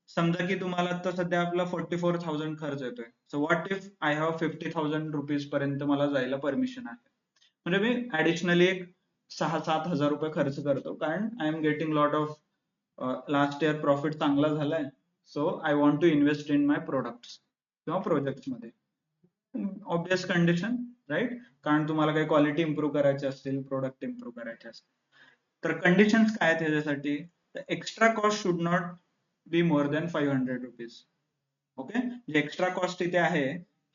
समजा की तुम्हाला आता सध्या आपला 44,000 खर्च येतोय. So what if I have 50,000 rupees पर्यंत मला जायला परमिशन आहे, म्हणजे मी ऍडिशनली एक 6-7 हजार रुपये खर्च करतो, कारण I am getting lot of last year profit चांगला झालाय. So I want to invest in my products किंवा प्रोजेक्ट्स मध्ये. ऑब्वियस कंडिशन, राईट, कारण तुम्हाला काही क्वालिटी इम्प्रूव्ह करायची असतील, प्रोडक्ट इम्प्रूव्ह करायचे असतील. तर कंडिशन्स काय आहेत त्याच्यासाठी, extra cost should not be more than 500 rupees. Okay, जे एक्स्ट्रा कॉस्ट इथे आहे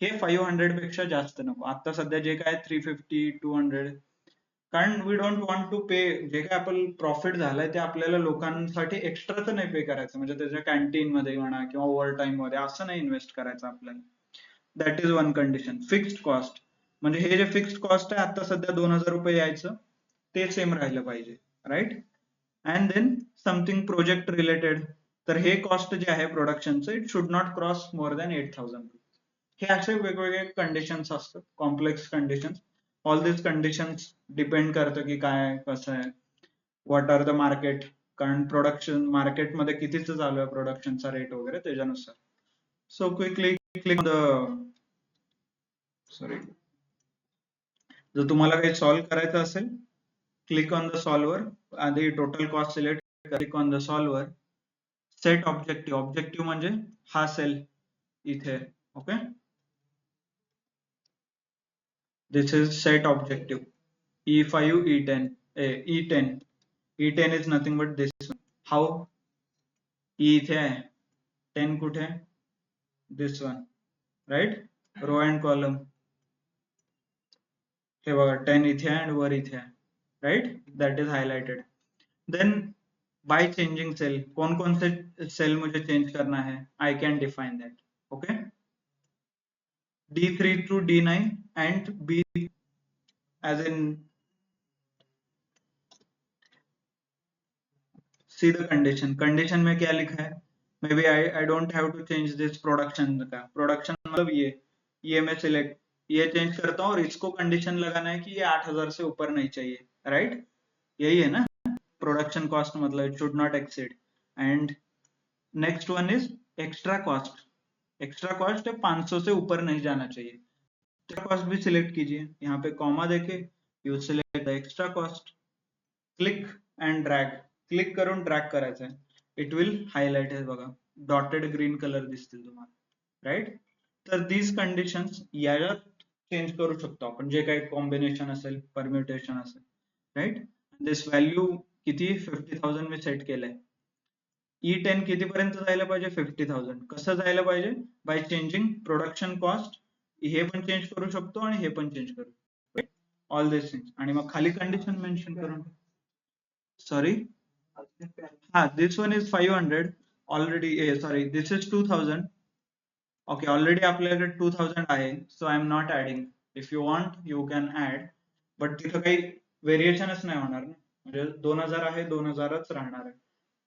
हे 500 पेक्षा जास्त नको. आता सध्या जे काय 350-200, कारण वी डोंट वॉन्ट टू पे, जे काय आपण प्रॉफिट झालंय ते आपल्याला लोकांसाठी एक्स्ट्राचं नाही पे करायचं, म्हणजे त्याच्या कॅन्टीन मध्ये म्हणा किंवा ओव्हर टाइम मध्ये असं नाही इन्व्हेस्ट करायचं आपल्याला. That is one condition. Fixed cost म्हणजे हे जे फिक्स्ड कॉस्ट आहे आता सध्या 2,000 रुपये यायचं, ते सेम राहिलं पाहिजे, right. And then something project related, तर हे कॉस्ट जे आहे प्रोडक्शनचं, it should not cross more than 8,000. हे असे वेगवेगळे कंडिशन्स असतात, complex conditions. All this conditions depend करतं की काय कसं आहे, व्हॉट आर द मार्केट, कारण प्रोडक्शन मार्केटमध्ये कितीच चालू आहे प्रोडक्शनचा रेट वगैरे त्याच्यानुसार. So quickly click the, sorry, जर तुम्हाला काही सॉल्व्ह करायचं असेल, क्लिक ऑन द सॉल्व्हर. आधी total cost select, click on the solver. Set objective, objective म्हणजे हा सेल इथे. Okay, this is set objective E5 E10 E10. E10 is nothing but this one. How E इथे आहे, 10 कुठे, this one, right? Row and column. हे बघा 10 इथे आहे and वर इथे आहे, right? That is highlighted. Then by changing cell, Kaun Kaun say cell मुझे change करना है, I can define that. Okay? D3 to D9 and B as in see the condition में क्या लिखा है? Maybe I don't have to change this production का, production मतलब ये मैं select ये change करता हूँ और इसको condition लगाना है कि ये 8000 से ऊपर नहीं चाहिए, right? यही है ना? Production cost मतलब it should not exceed. And next one is extra cost. Extra cost है 500 से ऊपर नहीं जाना चाहिए. Extra cost भी select कीजिए, यहाँ पे comma देके you select the extra cost. Click and drag. Click करून ड्रॅग करायचं आहे. इट विल हायलाइट आहे बघा, डॉटेड ग्रीन कलर दिसतील तुम्हाला, राईट? तर दीज कंडिशन्स याच्यात चेंज करू शकतो आपण, जे काही कॉम्बिनेशन असेल, परम्युटेशन असेल, राईट? दिस व्हॅल्यू किती 50,000 मी सेट केलंय. E10 किती पर्यंत जायला पाहिजे 50,000. कसं जायला पाहिजे? By changing production cost. हे पण चेंज करू शकतो आणि हे पण चेंज करू, ऑल दिस थिंग्स. आणि मग खाली कंडिशन मेन्शन करून, sorry this one is 500 already, sorry, this is 2000. Okay, already आपल्याकडे 2000 आहे, so I am not adding. If you want you can add, but तिथं काही व्हेरिएशनच नाही होणार ना, म्हणजे 2000 आहे 2000च राहणार आहे,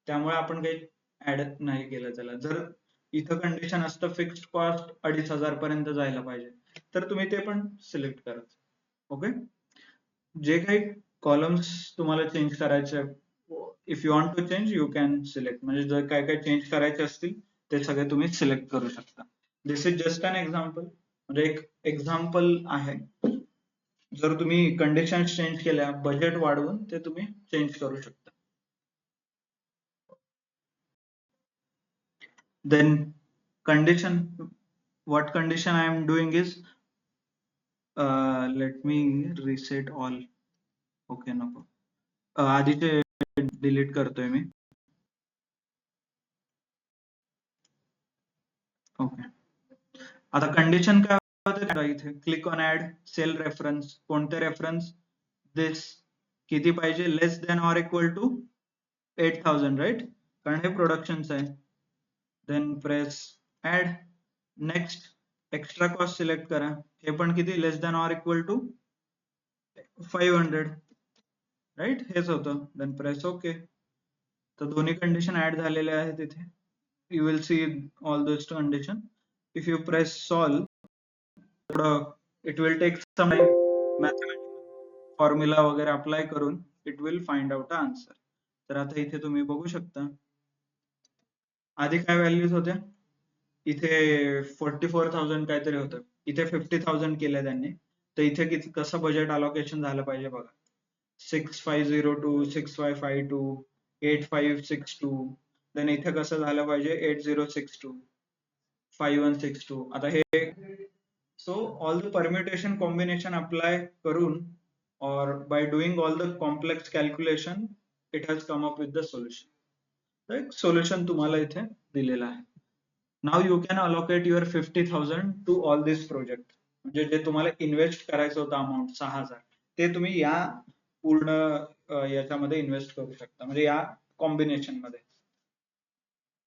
त्यामुळे आपण काही ऍड नाही केलं त्याला. जर इथं कंडिशन असतं फिक्स्ड कॉस्ट 2500 पर्यंत जायला पाहिजे, तर तुम्ही ते पण सिलेक्ट करायचं. ओके, जे काही कॉलम्स तुम्हाला चेंज करायचे, if you want to change you can select, म्हणजे जर काय काय चेंज करायचे असतील ते सगळे तुम्ही सिलेक्ट करू शकता. दिस इज जस्ट अन एक्झाम्पल, म्हणजे एक एक्झाम्पल आहे. जर तुम्ही कंडिशन चेंज केल्या, बजेट वाढवून ते तुम्ही चेंज करू शकता. Then condition, what condition I am doing is let me reset all. Okay, नको, आधीचे डिलीट करतोय मी. ओके, आता कंडिशन काय होतं इथे, click on add cell reference. कोणते रेफरन्स? दिस. किती पाहिजे? Less than or equal to 8000, right? कारण हे प्रोडक्शनच आहे. Then press add. Next extra cost select करा, हे पण किती? Less than or equal to 500, right? हेच होतं. Then press okay. तर दोन्ही कंडिशन ऍड झालेले आहेत इथे. You will see all those condition. If you press solve, it will take some time. Mathematical formula वगैरे apply करून it will find out the answer. तर आता इथे तुम्ही बघू शकता, आधी काय व्हॅल्यूज होत्या? इथे 44,000 काहीतरी होतं, इथे 50,000 केलं त्यांनी. तर इथे किती, कसं बजेट अलोकेशन झालं पाहिजे बघा, 6502, 6552, 8562. देन इथे कसं झालं पाहिजे 8062, 5162. आता हे, so all the permutation combination apply करून और by doing all the complex calculation it has come up with the solution. Right? Solution तुम्हाला इथे दिलेलं आहे. Now you can allocate your 50,000 to all this project. म्हणजे जे तुम्हाला इन्व्हेस्ट करायचं होतं अमाऊंट 6000, ते तुम्ही या पूर्ण याच्यामध्ये इन्व्हेस्ट करू शकता, म्हणजे या कॉम्बिनेशन मध्ये,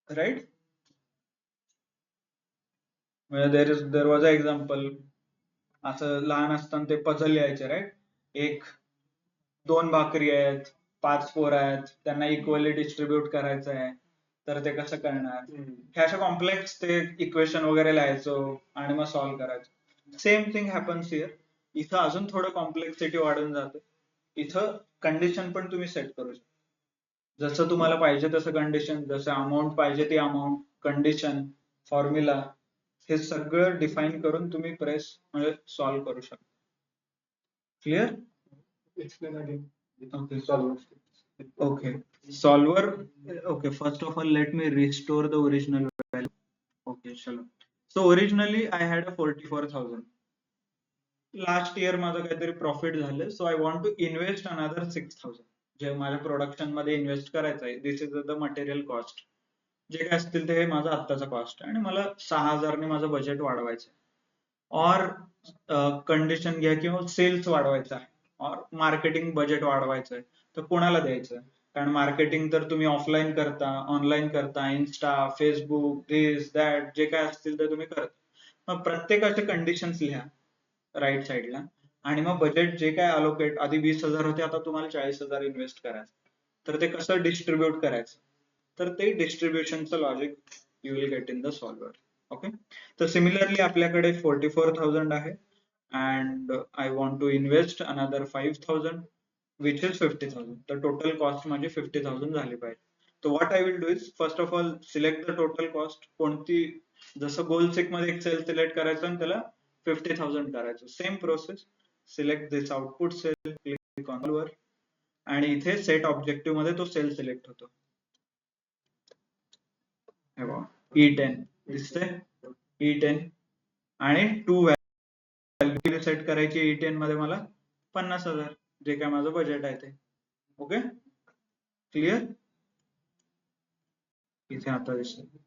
राईट? म्हणजे देर वॉज अ एक्झाम्पल, असं लहान असताना ते पझल यायचे, राईट? एक 2 भाकरी आहेत, 5 पोर आहेत, त्यांना इक्वली डिस्ट्रीब्यूट करायचं आहे, तर ते कसं करणार? हे अशा कॉम्प्लेक्स ते इक्वेशन वगैरे लिहायचो आणि मग सॉल्व्ह करायचो. Same thing happens here. इथं अजून थोडं कॉम्प्लेक्सिटी वाढून जाते. इथं कंडिशन पण तुम्ही सेट करू शकता, जसं तुम्हाला पाहिजे तसं कंडिशन, जसं अमाऊंट पाहिजे ती अमाऊंट, कंडिशन, फॉर्म्युला, हे सगळं डिफाईन करून तुम्ही प्रेस म्हणजे सॉल्व्ह करू शकता. Clear? Okay, solver. Okay, first of all let me restore the original value. Okay, chalo. So originally I had a 44,000. Last year माझं काहीतरी प्रॉफिट झालं, so I want to invest another 6,000 जे माझ्या production मध्ये invest करायचं आहे. दिस is the material cost. जे काय असतील ते माझं आत्ताचा कॉस्ट आहे आणि मला 6,000 ने माझं बजेट वाढवायचं और कंडिशन घ्या किंवा सेल्स वाढवायचा आहे और मार्केटिंग बजेट वाढवायचं आहे, तर कोणाला द्यायचं? कारण मार्केटिंग तर तुम्ही ऑफलाईन करता, ऑनलाईन करता, इन्स्टा, फेसबुक, दिस दॅट जे काय असतील ते तुम्ही करता. मग प्रत्येकाचे कंडिशन्स लिहा राईट साईडला आणि मग बजेट जे काय अलोकेट, आधी 20,000 होते आता तुम्हाला 40,000 इन्व्हेस्ट करायचं, तर ते कसं डिस्ट्रीब्यूट करायचं, तर ते डिस्ट्रीब्युशनचं logic you will get in the solver. Okay, तर सिमिलरली आपल्याकडे 44,000 आहे and I want to invest another 5,000 which is 50,000. The total cost माझी 50,000 झाली पाहिजे. So what I will do is first of all select the total cost. कोणती, जसं गोल सेक मध्ये एक सेल सिलेक्ट करायचं आणि त्याला 50,000 करायचं, same process. Select this output cell, click on वर आणि इथे सेट ऑब्जेक्टिव्ह मध्ये तो सेल सिलेक्ट होतो. हे बघा E10 दिसतंय, E10 आणि 2 व्हॅल्यू सेट करायची E10 मध्ये मला 50,000 जे काय माझं बजेट आहे ते. ओके, क्लिअर? इथे आता दिसत.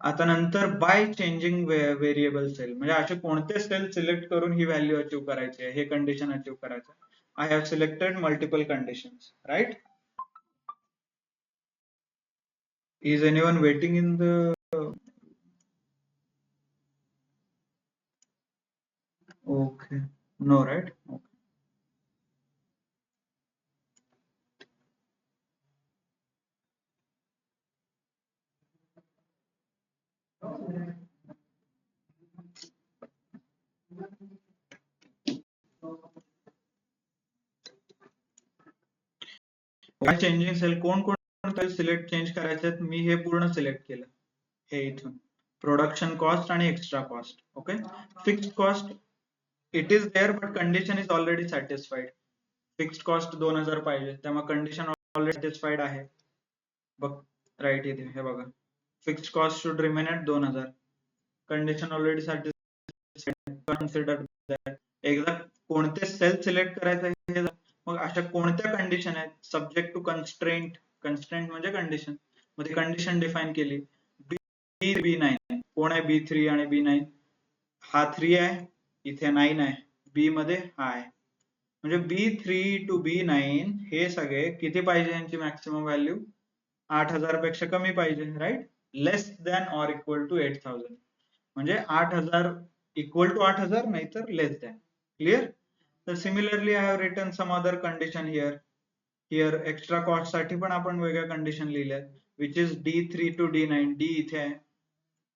आता नंतर बाय चेंजिंग व्हेरिएबल सेल, म्हणजे असे कोणते सेल सिलेक्ट करून ही व्हॅल्यू अचीव्ह करायची आहे, हे कंडिशन अचीव्ह करायचं. I have selected multiple conditions, right? Is anyone waiting in the okay, no, right? Okay. काय चेंजिंग सेल, कोण सिलेक्ट चेंज करायचे, मी हे पूर्ण सिलेक्ट केलं. हे इथून प्रोडक्शन कॉस्ट आणि extra cost. Okay, fixed cost it is there but condition is already satisfied. Fixed cost 2,000 पाहिजे, त्यामुळे कंडिशन ऑलरेडी सॅटिस्फाईड आहे. बघ राईट इथे हे बघा, fixed cost should remain at 2,000. Condition already satisfied, consider that. एकदा कोणते सेल सिलेक्ट करायचं हे, मग अशा कोणत्या कंडिशन आहेत, सब्जेक्ट टू कन्स्ट्रेंट. कन्स्ट्रेंट म्हणजे कंडिशन, मध्ये कंडिशन डिफाइन केली. B9 कोण आहे, B3 आणि B9, हा 3 आहे, इथे 9 आहे, बी मध्ये हा आहे. म्हणजे B3 to B9 हे सगळे किती पाहिजे, यांची मॅक्सिमम व्हॅल्यू 8,000 पेक्षा कमी पाहिजे, right? Less than or equal to 8,000, म्हणजे 8,000 इक्वल टू 8,000 नाही तर लेस दॅन. क्लिअर? तर similarly I have written some other condition here. Here extra cost साठी पण आपण वेगळ्या कंडिशन लिहिल्या, which is D3 to D9. D इथे आहे,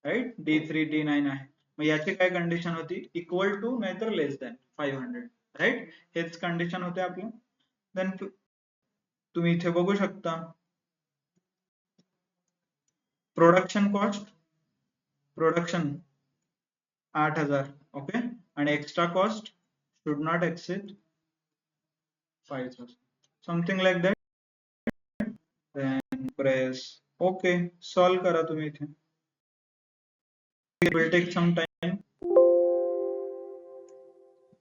राईट? D3 D9 आहे, मग याची काय कंडिशन होती, इक्वल टू नाहीतर लेस दॅन 500, राईट? हेच कंडिशन होते आपलं. देन तुम्ही इथे बघू शकता प्रोडक्शन कॉस्ट, प्रोडक्शन 8,000. ओके, आणि extra cost should not exceed 5,000, something like that. Then press okay, solve करा तुम्ही इथे. It will take some time.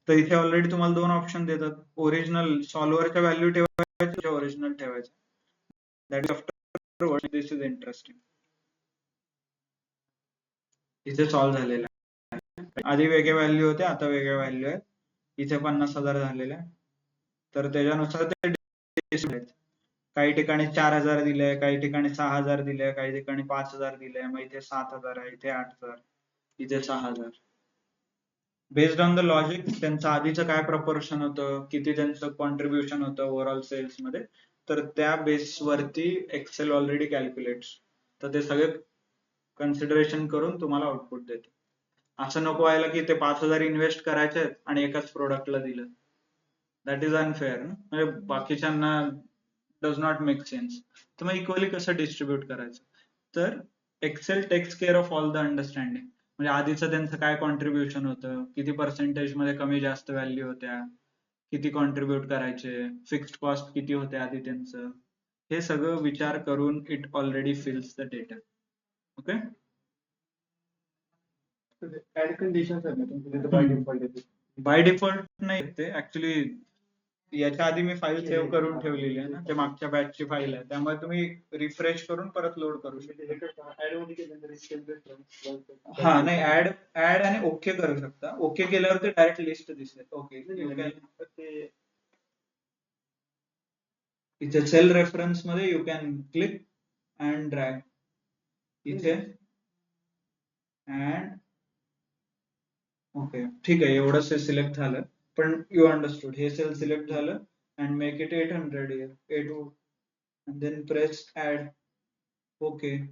तर इथे ऑलरेडी तुम्हाला 2 ऑप्शन देतात, ओरिजिनल सॉल्व्हरच्या व्हॅल्यू ठेवायचं, ओरिजिनल ठेवायचं. That is after this is interesting. इथे सॉल्व्ह झालेला आहे, आधी वेगळ्या व्हॅल्यू होत्या, आता वेगळ्या व्हॅल्यू आहेत. इथे 50,000 झालेल्या आहे, तर त्याच्यानुसार ते काही ठिकाणी 4,000 दिले, काही ठिकाणी 6,000 दिले, काही ठिकाणी 5,000 दिले, मग इथे 7,000 आहे, इथे 8,000, इथे 6,000. बेस्ड ऑन द लॉजिक त्यांचं आधीचं काय प्रपोर्शन होतं, किती त्यांचं कॉन्ट्रीब्युशन होतं ओव्हरऑल सेल्स मध्ये, तर त्या बेसवरती एक्सेल ऑलरेडी कॅल्क्युलेट्स. तर ते सगळे कन्सिडरेशन करून तुम्हाला आउटपुट देते. असं नको व्हायला की ते 5,000 इन्व्हेस्ट करायचे आणि एकाच प्रोडक्टला दिलं, दॅट इज अनफेअर. म्हणजे बाकीच्यांना डज नॉट मेक सेन्स. तर मग इक्वली कसं डिस्ट्रीब्यूट करायचं, तर Excel takes care of all the understanding. म्हणजे आधीचं त्यांचं काय कॉन्ट्रीब्युशन होतं, किती पर्सेंटेज मध्ये कमी जास्त व्हॅल्यू होत्या, किती कॉन्ट्रीब्युट करायचे, फिक्स्ड कॉस्ट किती होते आधी त्यांचं, हे सगळं विचार करून it already fills the data. Okay, add conditions आहेत ना तुमच्या बाय डिफॉल्ट नाही ते ऍक्च्युली याच्या आधी मी फाईल सेव्ह करून ठेवलेली आहे ना, ते मागच्या बॅचची फाईल आहे, त्यामुळे तुम्ही रिफ्रेश करून परत लोड करू शकता. हा नाही, ऍड आणि ओके करू शकता. ओके केल्यावर ते डायरेक्ट लिस्ट दिसेल. ओके, इथे सेल रेफरन्स मध्ये you can click and drag इथे अँड ओके, ठीक आहे, एवढंच सिलेक्ट झालं. पण यू अंडरस्टूड, हे सेल सिलेक्ट झालं and make it 800 here, 8 and then press add. Okay,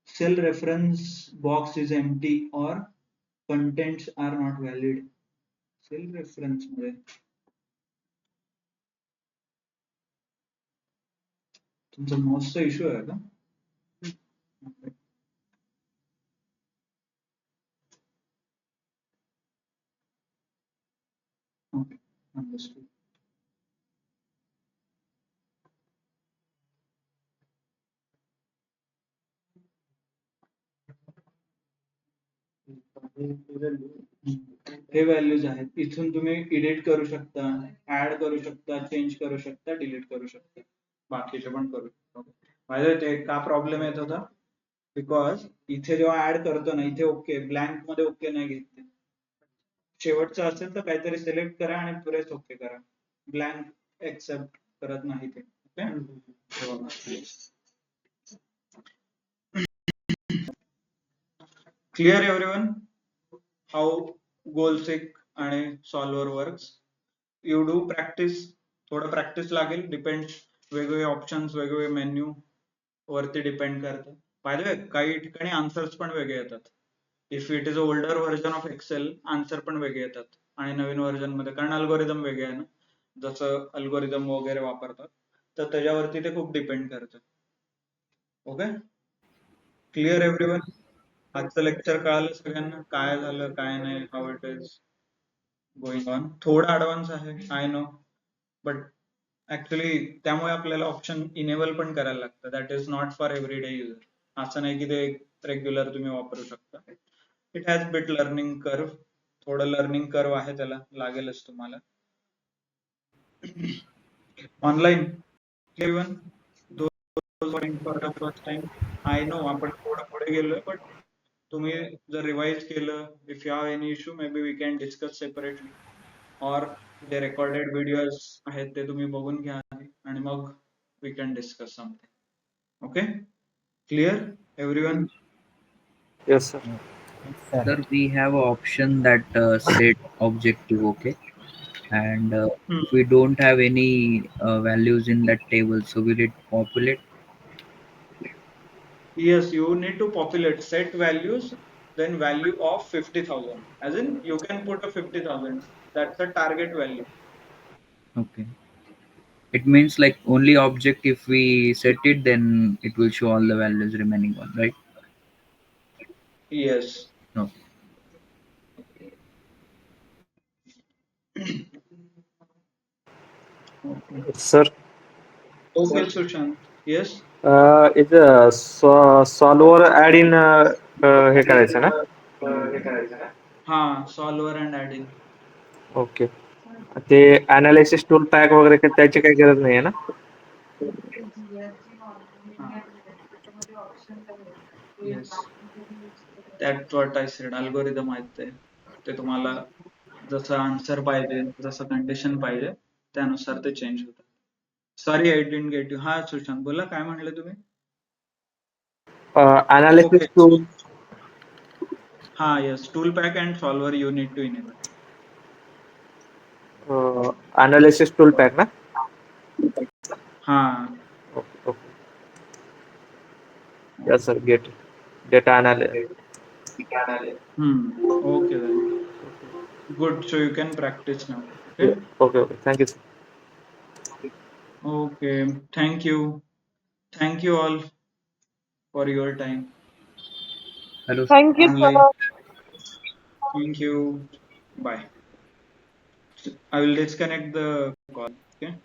cell reference box is empty or contents are not valid. Cell reference मध्ये तुमचा माऊसचा इश्यू आहे का? Okay, understood. हे व्हॅल्यूज आहेत. इथून तुम्ही एडिट करू शकता, ऍड करू शकता, चेंज करू शकता, डिलीट करू शकता, बाकीचे पण करू शकता. माझ्या ते का प्रॉब्लेम येत होता, बिकॉज इथे जेव्हा ऍड करतो ना, इथे ओके ब्लँक मध्ये ओके नाही घेते. शेवटचं असेल तर काहीतरी सिलेक्ट करा आणि प्रेस ओके करा. ब्लँक एक्सेप्ट करत नाही ते. ओके, क्लिअर एव्हरीवन हाऊ गोलसेक आणि solver works. You do practice, थोडं प्रॅक्टिस लागेल, डिपेंड, वेगवेगळे ऑप्शन्स, वेगवेगळे मेन्यू वरती डिपेंड करतं. बाय द वे, काही ठिकाणी आन्सर्स पण वेगळे येतात. If it is older version of Excel, answer पण वेगळे येतात आणि नवीन व्हर्जन मध्ये, कारण अल्गोरिदम वेगळे आहे ना, जसं अल्गोरिदम वगैरे वापरतात तर त्याच्यावरती ते खूप डिपेंड करतं. Okay, clear everyone? आजचं लेक्चर कळालं सगळ्यांना, काय झालं काय नाही, how it is going on. थोडं ऍडव्हान्स आहे आय नो, बट ऍक्च्युली त्यामुळे आपल्याला ऑप्शन इनेबल पण करायला लागतं. That is not for everyday user. असं नाही की ते रेग्युलर तुम्ही वापरू शकता. It has bit learning curve, थोडं लर्निंग कर्व आहे, त्याला लागेलच तुम्हाला. Online everyone, for the first time, I know आपण थोडं पुढे गेलोय, बट तुम्ही जर रिवाइज केलं, if you have any issue may be we can discuss separately, और जे रेकॉर्डेड व्हिडिओज आहेत ते तुम्ही बघून घ्या आणि मग we can discuss something. Okay, clear everyone? Yes, sir. Sir, we have an option that set objective, okay, and if we don't have any values in that table, so will it populate? Yes, you need to populate set values, then value of 50,000, as in you can put a 50,000, that's the target value. Okay, it means like only object, if we set it, then it will show all the values remaining on, right? Yes. No. Sir, Okay, Sushant. Yes. is solver add in हे करायचं ना? हा, solver and adding. Okay, ते analysis tool pack वगैरे त्याची काही गरज नाही आहे ना? Yes, that's what I said. Algorithm आहेत ते तुम्हाला जसं आन्सर पाहिजे, जसं कंडिशन पाहिजे, त्यानुसार ते चेंज होतात. Sorry, I didn't get you. हा सुशांत, बोला, काय म्हणले तुम्ही? Analysis tool. हा, yes, tool pack and solver you need to enable. Analysis tool pack ना? हा. Okay okay. Yes, sir. Get data analysis. Okay then. Good. So you can practice now. Okay. Yeah. Okay. Thank you, sir. Okay. Thank you. Thank you all for your time. Hello. Thank you, Online. sir. Thank you. Bye. I will disconnect the call. Okay.